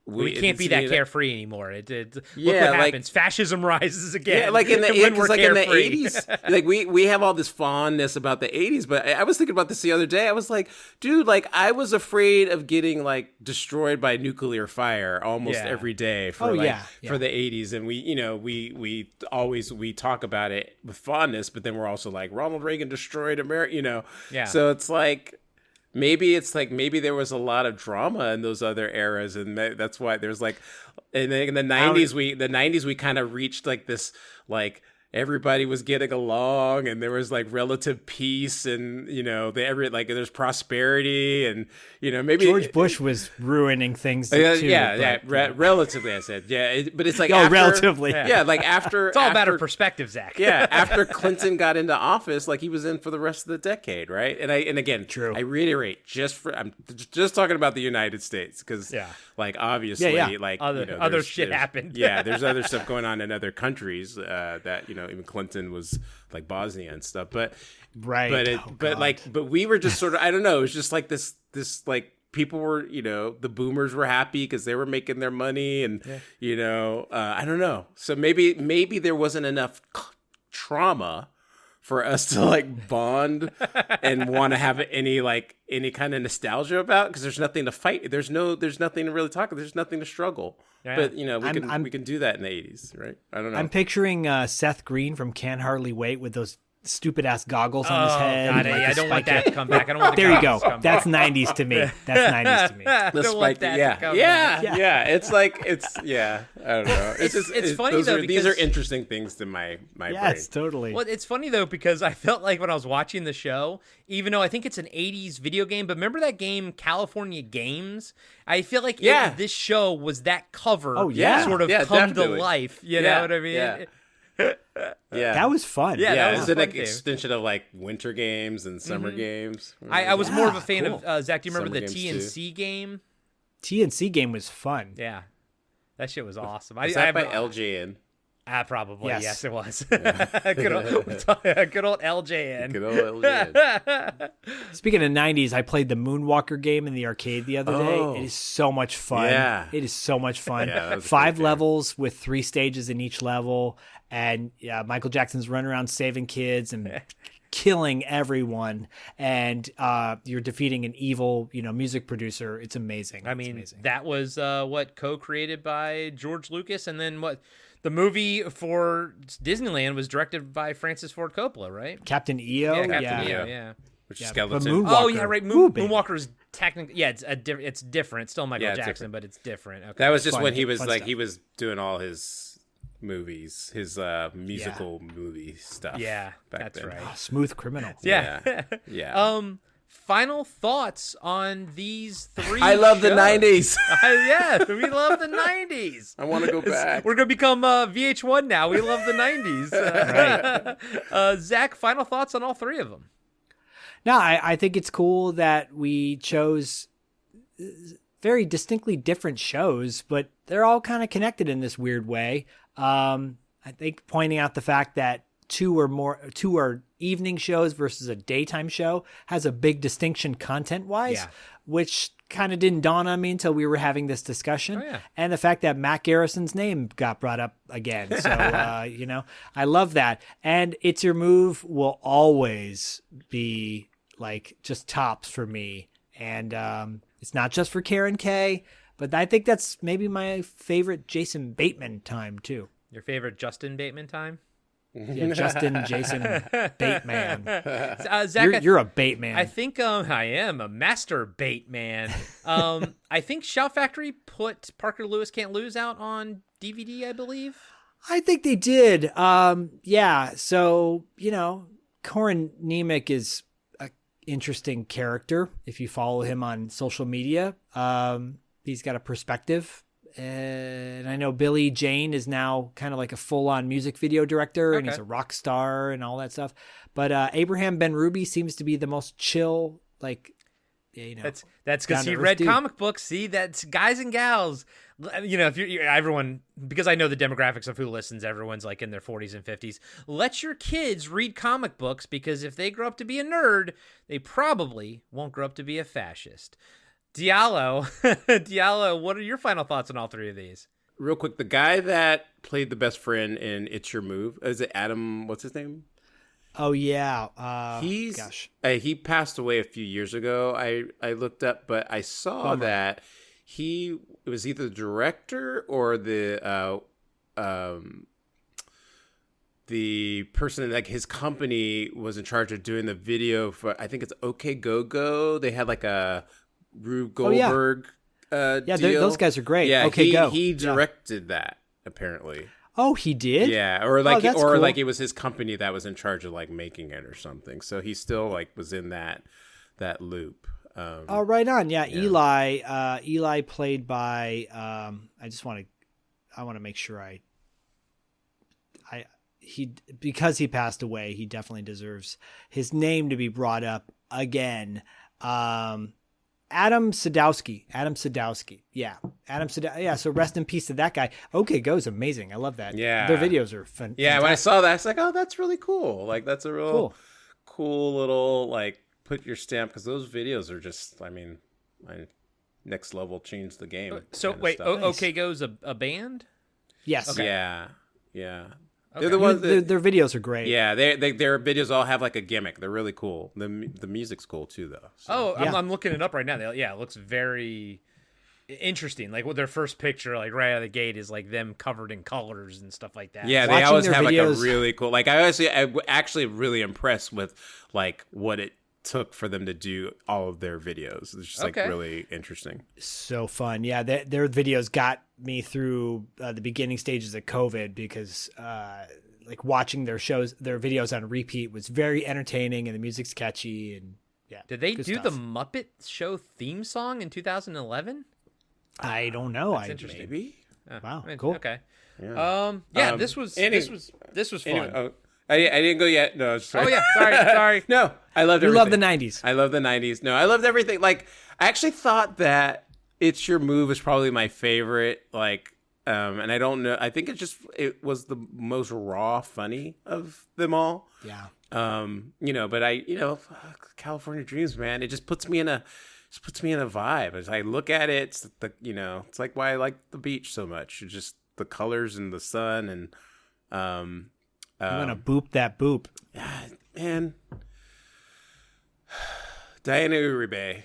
We can't be that carefree anymore. Look what like, happens. Fascism rises again. Yeah, like in the when we're in the carefree. 80s, like we have all this fondness about the 80s, but I was thinking about this the other day. I was like, dude, like I was afraid of getting like destroyed by nuclear fire almost every day for for the 80s, and we talk about it with fondness, but then we're also like Ronald Reagan destroyed America, So it's like. Maybe there was a lot of drama in those other eras, and that's why there's like, in the 90s we kind of reached like this like, everybody was getting along and there was like relative peace and there's prosperity and maybe George Bush was ruining things too. Relatively I said but it's like relatively like after it's all about a perspective, Zach. after Clinton got into office, like he was in for the rest of the decade, right? And again, True. I reiterate, I'm just talking about the United States because like obviously like other shit happened. There's other stuff going on in other countries that even Clinton was like Bosnia and stuff, but right. but we were just sort of, I don't know, it was just like this like people were, the boomers were happy because they were making their money and I don't know, so maybe there wasn't enough trauma for us to like bond and want to have any kind of nostalgia about, because there's nothing to fight. There's nothing to really talk about. There's nothing to struggle. Yeah. But we can do that in the 80s, right? I don't know. I'm picturing Seth Green from Can't Hardly Wait with those stupid ass goggles on his head. God, I don't want that to come back. I don't want the there you go. to come That's back. 90s to me. That's 90s to me. It's like I don't know. It's funny though, because these are interesting things to my brain. Yes, totally. Well, it's funny though because I felt like when I was watching the show, even though I think it's an 80s video game, but remember that game California Games? I feel like this show was that cover sort of come definitely. to life. You know what I mean? Yeah. That was fun. Yeah, that It's was an a fun extension of like winter games and summer games. I was more of a fan cool. of Zach. Do you remember Summer the games, TNC game? TNC game was fun. Yeah, that shit was awesome. Is that by LJN? Probably yes, it was. Yeah. good old LJN. Good old LJN. Speaking of 90s, I played the Moonwalker game in the arcade the other day. It is so much fun. Yeah. It is so much fun. Yeah, that was a 5 great game. levels with 3 stages in each level. And Michael Jackson's running around saving kids and killing everyone. And you're defeating an evil, music producer. It's amazing. I mean, that was what co-created by George Lucas, and then what the movie for Disneyland was directed by Francis Ford Coppola, right? Captain EO? Yeah, Captain EO, yeah. Which is Yeah, skeleton. but Moonwalker. Oh yeah, right. Ooh, baby. Moonwalker is technically it's different. It's still Michael Yeah, it's Jackson, different. but it's different. Okay. That was just Fun- when he was fun like stuff. he was doing all his movies, his musical movie stuff. Yeah, back that's then. right. Smooth Criminal. Yeah. Yeah. Final thoughts on these 3 I love the shows. 90s. Yeah, we love the 90s. I want to go back. We're going to become VH1 now. We love the 90s. Zach, final thoughts on all 3 of them. No, I think it's cool that we chose very distinctly different shows, but they're all kind of connected in this weird way. I think pointing out the fact that 2 are evening shows versus a daytime show has a big distinction content-wise, which kind of didn't dawn on me until we were having this discussion. Oh, yeah. And the fact that Matt Garrison's name got brought up again. So, I love that. And It's Your Move will always be like just tops for me. And it's not just for Karen K, but I think that's maybe my favorite Jason Bateman time too. Your favorite Justin Bateman time? Yeah, Justin Jason Bateman. Zach, You're a Bateman. I think I am a master bait man. I think Shout Factory put Parker Lewis Can't Lose out on DVD, I believe. I think they did. Yeah. So, Corin Nemec is an interesting character. If you follow him on social media, he's got a perspective. And I know Billy Jane is now kind of like a full-on music video director, and he's a rock star and all that stuff. But Abraham Ben Ruby seems to be the most chill, like, That's because he down-to-earth read dude. comic books. See, that's guys and gals. If you're everyone, because I know the demographics of who listens, everyone's like in their 40s and 50s. Let your kids read comic books, because if they grow up to be a nerd, they probably won't grow up to be a fascist. Diallo, what are your final thoughts on all 3 of these? Real quick, the guy that played the best friend in It's Your Move, is it Adam? What's his name? Oh yeah. He passed away a few years ago. I looked up, but I saw that it was either the director or the person, like his company was in charge of doing the video for, I think it's OK Go Go. They had like a Rube Goldberg deal. Those guys are great. Yeah, Okay, Go. He directed that, apparently. Oh, he did? Yeah, or like that's cool. like it was his company that was in charge of like making it or something. So he still like was in that loop. Oh, right on. Yeah, Eli played by I want to make sure because he passed away, he definitely deserves his name to be brought up again. Adam Sadowski. Yeah. Yeah. So rest in peace to that guy. OK Go's amazing. I love that. Yeah. Their videos are fun. Yeah. When I saw that, I was like, oh, that's really cool. Like, that's a real cool little, like, put your stamp. Because those videos are just, I mean, next level changed the game. So wait, OK Go's a band? Yes. Okay. Yeah. Okay. They're the ones that, their videos are great. Yeah, their videos all have like a gimmick. They're really cool. The music's cool too, though. So. I'm looking it up right now. It looks very interesting. Like with their first picture, like right out of the gate, is like them covered in colors and stuff like that. Yeah, they always have like a really cool. Like I actually really impressed with like what it took for them to do all of their videos. It's just like really interesting. So fun. Yeah, their videos got me through the beginning stages of COVID because like watching their videos on repeat was very entertaining and the music's catchy and yeah. Did they do the Muppet Show theme song in 2011? I don't know. That's interesting. Maybe. Wow, cool. Okay. Yeah. This was fun. I didn't go yet. No. Sorry. Oh yeah, sorry. No, I loved everything. You love the 90s. I love the 90s. No, I loved everything. Like, I actually thought that It's Your Move is probably my favorite. Like, and I don't know. I think it was the most raw funny of them all. Yeah. But California Dreams, man, it just puts me in a vibe. As I look at it, it's like why I like the beach so much. It's just the colors and the sun and I'm gonna boop that boop. Yeah, man. Diana Uribe.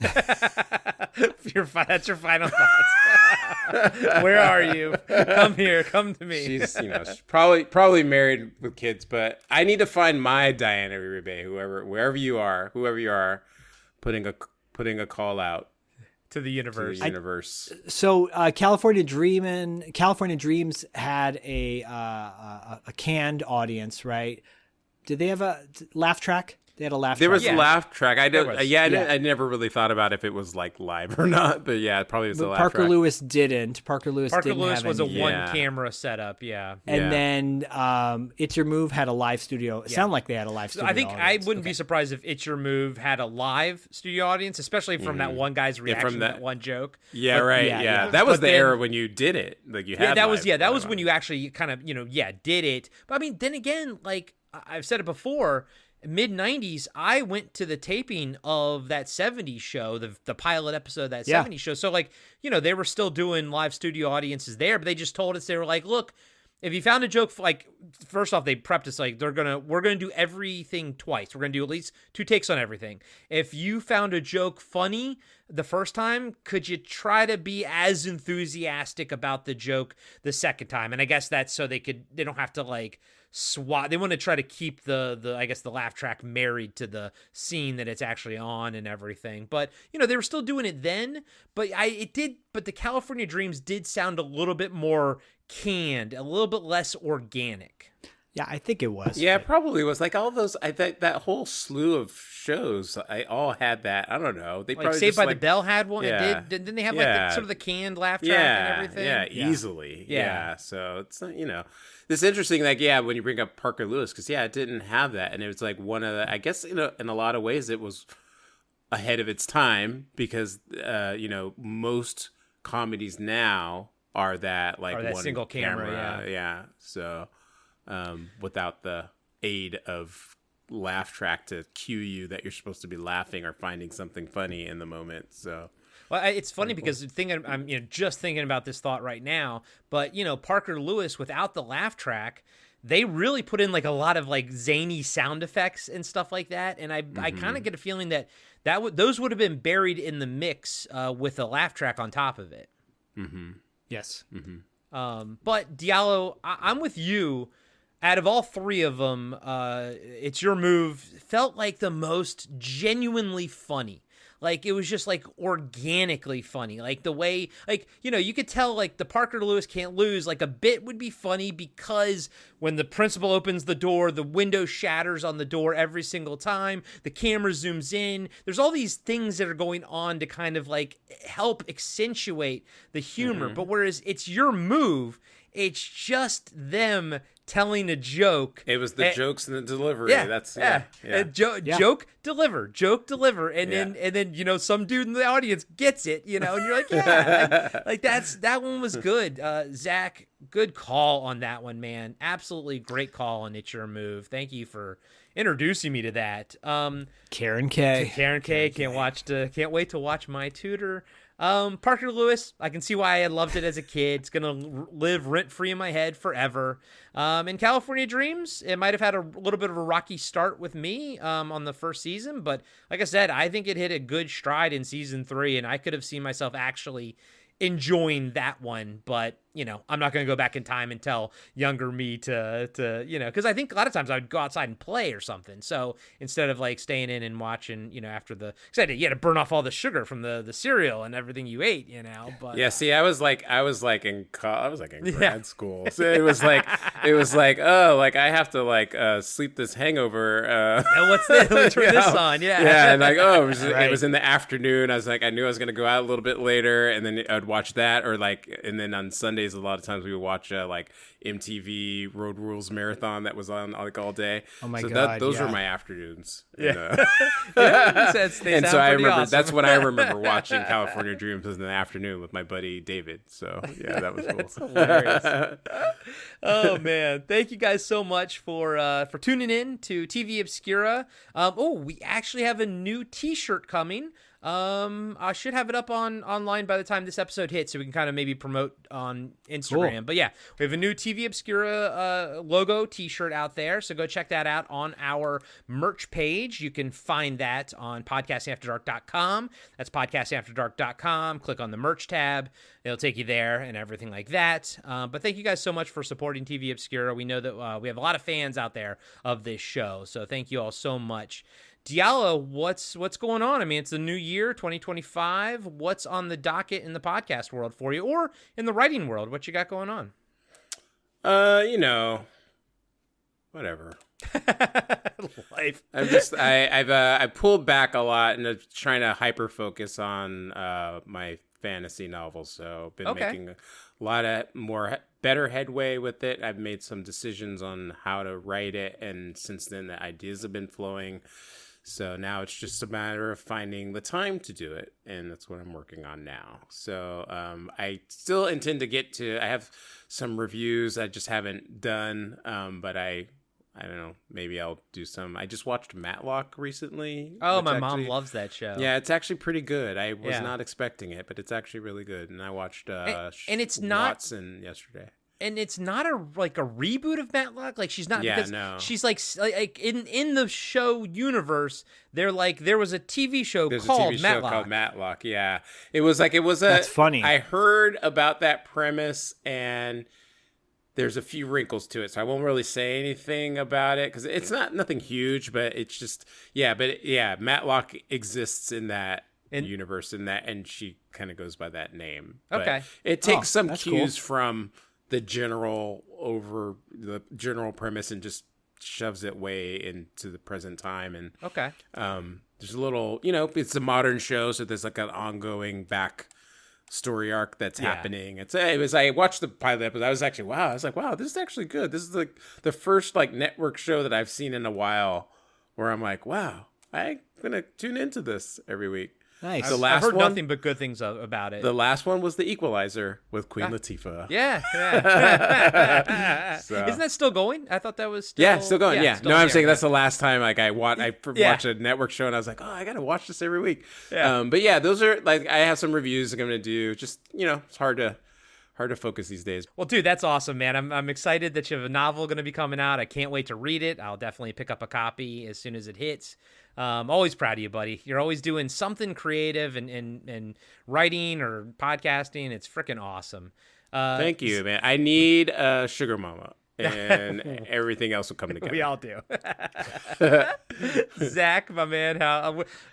That's your final thoughts. Where are you? Come here. Come to me. She's probably married with kids, but I need to find my Diana Uribe. Whoever you are, putting a call out to the universe. So California Dreams had a canned audience, right? Did they have a laugh track? They had a laugh track. There was a laugh track. I never really thought about if it was like live or not, but yeah, it probably was a laugh Parker track. Lewis didn't. Parker Lewis was a any. one camera setup, yeah. And then It's Your Move had a live studio. It sounded like they had a live studio. I think audience. I wouldn't be surprised if It's Your Move had a live studio audience, especially from that one guy's reaction to that one joke. Yeah, but, right. Yeah. That was the era when you did it. Like you had that was when you actually kind of, did it. But I mean, then again, like I've said it before, mid-90s, I went to the taping of that 70s show, the pilot episode of that 70s show. So, like, they were still doing live studio audiences there, but they just told us, they were like, look, if you found a joke, like, first off, they prepped us, like, we're going to do everything twice. We're going to do at least 2 takes on everything. If you found a joke funny the first time, could you try to be as enthusiastic about the joke the second time? And I guess that's so they don't have to, like, swat. They want to try to keep the laugh track married to the scene that it's actually on and everything. But they were still doing it then. But the California Dreams did sound a little bit more canned, a little bit less organic. Yeah, I think it was. Yeah, it probably was. Like all those, I think that whole slew of shows, I all had that. I don't know. They like probably Saved by the Bell had one. Yeah. It did. Didn't they have like sort of the canned laugh track and everything? Yeah, easily. Yeah. So it's it's interesting. Like when you bring up Parker Lewis, because it didn't have that, and it was like one of the. I guess in a lot of ways it was ahead of its time because most comedies now are that like that one single camera. Yeah. So. Without the aid of laugh track to cue you that you're supposed to be laughing or finding something funny in the moment. So, well, it's funny because I'm just thinking about this thought right now. But Parker Lewis without the laugh track, they really put in like a lot of like zany sound effects and stuff like that. And I kind of get a feeling that those would have been buried in the mix with a laugh track on top of it. Mm-hmm. Yes. Mm-hmm. But Diallo, I'm with you. Out of all 3 of them, It's Your Move felt like the most genuinely funny. Like, it was just like organically funny. Like the way, like, you know, you could tell like the Parker Lewis Can't Lose, like a bit would be funny because when the principal opens the door, the window shatters on the door every single time. The camera zooms in. There's all these things that are going on to kind of like help accentuate the humor. But whereas it's your move, it's just them telling a joke. It was the jokes and the delivery. Joke, deliver, and then you know, some dude in the audience gets it, you know, and you're like, yeah, like that one was good. Zach, good call on that one, man. Absolutely great call on It's Your Move. Thank you for introducing me to that. Karen K. Can't wait to watch My Tutor. Parker Lewis, I can see why I loved it as a kid. It's gonna live rent-free in my head forever. In California Dreams, it might have had a little bit of a rocky start with me on the first season, but like I said, I think it hit a good stride in season 3, and I could have seen myself actually enjoying that one. But you know, I'm not going to go back in time and tell younger me to you know, because I think a lot of times I would go outside and play or something. So instead of like staying in and watching, you know, after the, because you had to burn off all the sugar from the cereal and everything you ate, you know. But yeah, see, I was like in grad school. So it was like oh, like I have to like sleep this hangover. And what's this? Let me turn this on. Yeah, and like it was in the afternoon. I was like, I knew I was going to go out a little bit later, and then I'd watch that, or like, and then on Sundays a lot of times we would watch like MTV Road Rules Marathon that was on like all day. Oh my so God, those were my afternoons. Yeah. And so I remember that's when I remember watching California Dreams in the afternoon with my buddy David. So yeah, that was cool. That's hilarious. Oh man, thank you guys so much for tuning in to TV Obscura. We actually have a new T-shirt coming. I should have it up online by the time this episode hits, so we can kind of maybe promote on Instagram. Cool. But yeah, we have a new TV Obscura logo T-shirt out there, so go check that out on our merch page. You can find that on podcastingafterdark.com. That's podcastingafterdark.com. Click on the merch tab. It'll take you there and everything like that. But thank you guys so much for supporting TV Obscura. We know that we have a lot of fans out there of this show, so thank you all so much. Diallo, what's going on? I mean, it's the new year, 2025. What's on the docket in the podcast world for you, or in the writing world? What you got going on? You know, whatever. Life. I pulled back a lot and I'm trying to hyper focus on my fantasy novels. So been making a lot of better headway with it. I've made some decisions on how to write it, and since then the ideas have been flowing. So now it's just a matter of finding the time to do it, and that's what I'm working on now. So I still intend to I have some reviews I just haven't done, but I don't know, maybe I'll do some. I just watched Matlock recently. Oh, my mom loves that show. Yeah, it's actually pretty good. I was not expecting it, but it's actually really good. And I watched and it's not Watson yesterday. And it's not a reboot of Matlock. Like, she's not, because she's like in the show universe, they're like, there was a TV show called Matlock. Yeah. That's funny. I heard about that premise, and there's a few wrinkles to it, so I won't really say anything about it because it's nothing huge, but it's just, Matlock exists in that universe, and she kind of goes by that name. Okay. But it takes some cues cool. from the general premise and just shoves it way into the present time. And there's a little, it's a modern show, so there's like an ongoing back story arc that's happening. I watched the pilot episode, I was like, wow, this is actually good. This is like the first like network show that I've seen in a while where I'm like, wow, I'm gonna tune into this every week. Nice. I've heard nothing but good things about it. The last one was The Equalizer with Queen Latifah. Yeah. So. Isn't that still going? I thought that was still... still going. Yeah. Still No, I'm there. saying that's the last time I watched a network show, and I was like, oh, I got to watch this every week. Yeah. But yeah, those are like, I have some reviews I'm going to do. Just, it's hard to focus these days. Well, dude, that's awesome, man. I'm excited that you have a novel going to be coming out. I can't wait to read it. I'll definitely pick up a copy as soon as it hits. Always proud of you, buddy. You're always doing something creative and writing or podcasting. It's freaking awesome. Thank you, man. I need a sugar mama. and everything else will come together. We all do. Zach, my man,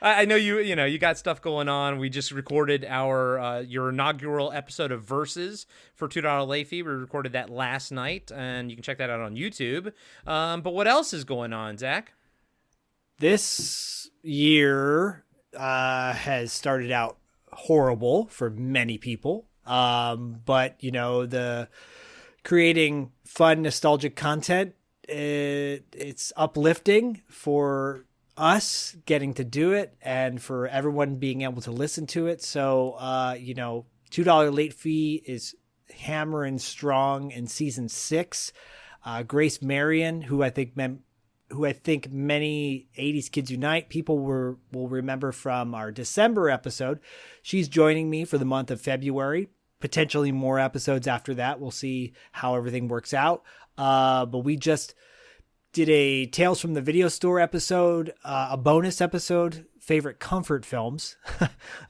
I know you got stuff going on. We just recorded your inaugural episode of Versus for $2 late fee. We recorded that last night, and you can check that out on YouTube. But what else is going on, Zach? This year has started out horrible for many people. But the creating fun, nostalgic content, it's uplifting for us getting to do it and for everyone being able to listen to it. So, $2 late fee is hammering strong in season 6. Grace Marion, who I think many 80s Kids Unite people will remember from our December episode. She's joining me for the month of February. Potentially more episodes after that. We'll see how everything works out. But we just did a Tales from the Video Store episode, a bonus episode, favorite comfort films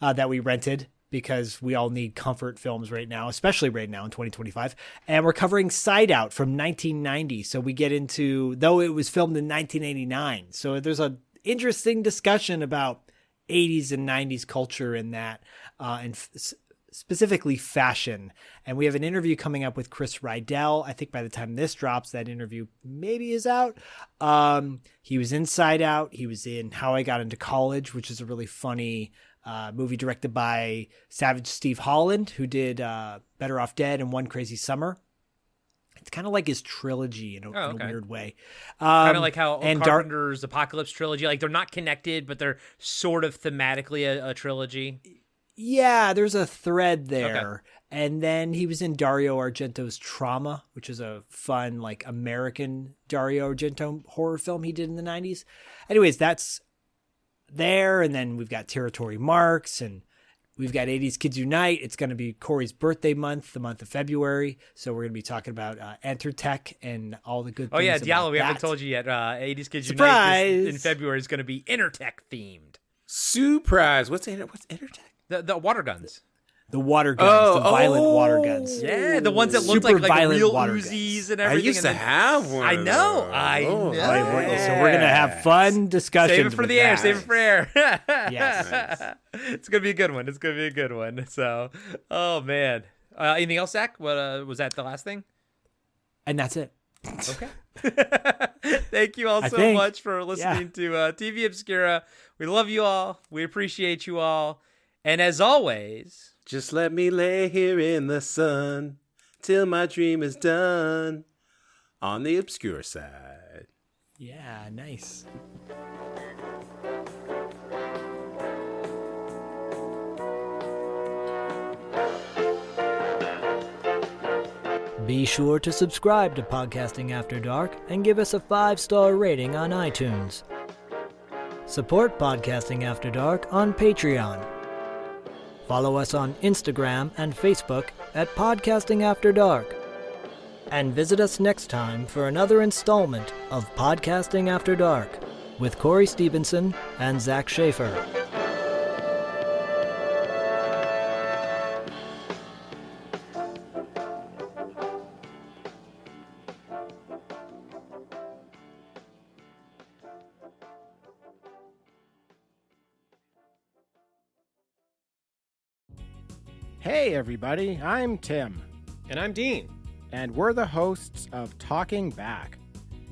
that we rented, because we all need comfort films right now, especially right now in 2025. And we're covering Side Out from 1990. So we get into, though it was filmed in 1989. So there's an interesting discussion about 80s and 90s culture in that, and specifically fashion. And we have an interview coming up with Chris Rydell. I think by the time this drops, that interview maybe is out. He was in Side Out. He was in How I Got Into College, which is a really funny movie directed by Savage Steve Holland, who did Better Off Dead and One Crazy Summer. It's kind of like his trilogy in a weird way. Kind of like how Carpenter's Apocalypse trilogy, like they're not connected, but they're sort of thematically a trilogy. Yeah, there's a thread there. Okay. And then he was in Dario Argento's Trauma, which is a fun, like, American Dario Argento horror film he did in the 90s. Anyways, that's there. And then we've got Territory Marks, and we've got 80s Kids Unite. It's going to be Corey's birthday month, the month of February. So we're going to be talking about Entertech and all the good things. Oh, yeah, Diallo, we haven't told you yet. 80s Kids Unite in February is going to be Intertech themed. Surprise. What's Entertech? The water guns. The water guns, the violent water guns. Yeah, the ones that look like real Uzis and everything. I used to have one. I know. So we're going to have fun discussions. Save it for the air. Save it for air. Yes. It's going to be a good one. So, oh, man. Anything else, Zach? What was that the last thing? And that's it. Okay. Thank you all so much for listening to TV Obscura. We love you all. We appreciate you all. And as always, just let me lay here in the sun till my dream is done on the obscure side. Yeah, nice. Be sure to subscribe to Podcasting After Dark and give us a 5-star rating on iTunes. Support Podcasting After Dark on Patreon. Follow us on Instagram and Facebook at Podcasting After Dark. And visit us next time for another installment of Podcasting After Dark with Corey Stevenson and Zach Schaefer. Hey everybody, I'm Tim. And I'm Dean. And we're the hosts of Talking Back.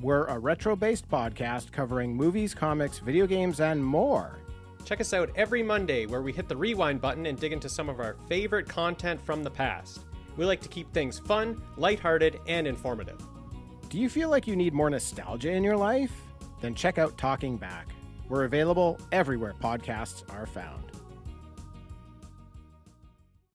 We're a retro-based podcast covering movies, comics, video games, and more. Check us out every Monday where we hit the rewind button and dig into some of our favorite content from the past. We like to keep things fun, lighthearted, and informative. Do you feel like you need more nostalgia in your life? Then check out Talking Back. We're available everywhere podcasts are found.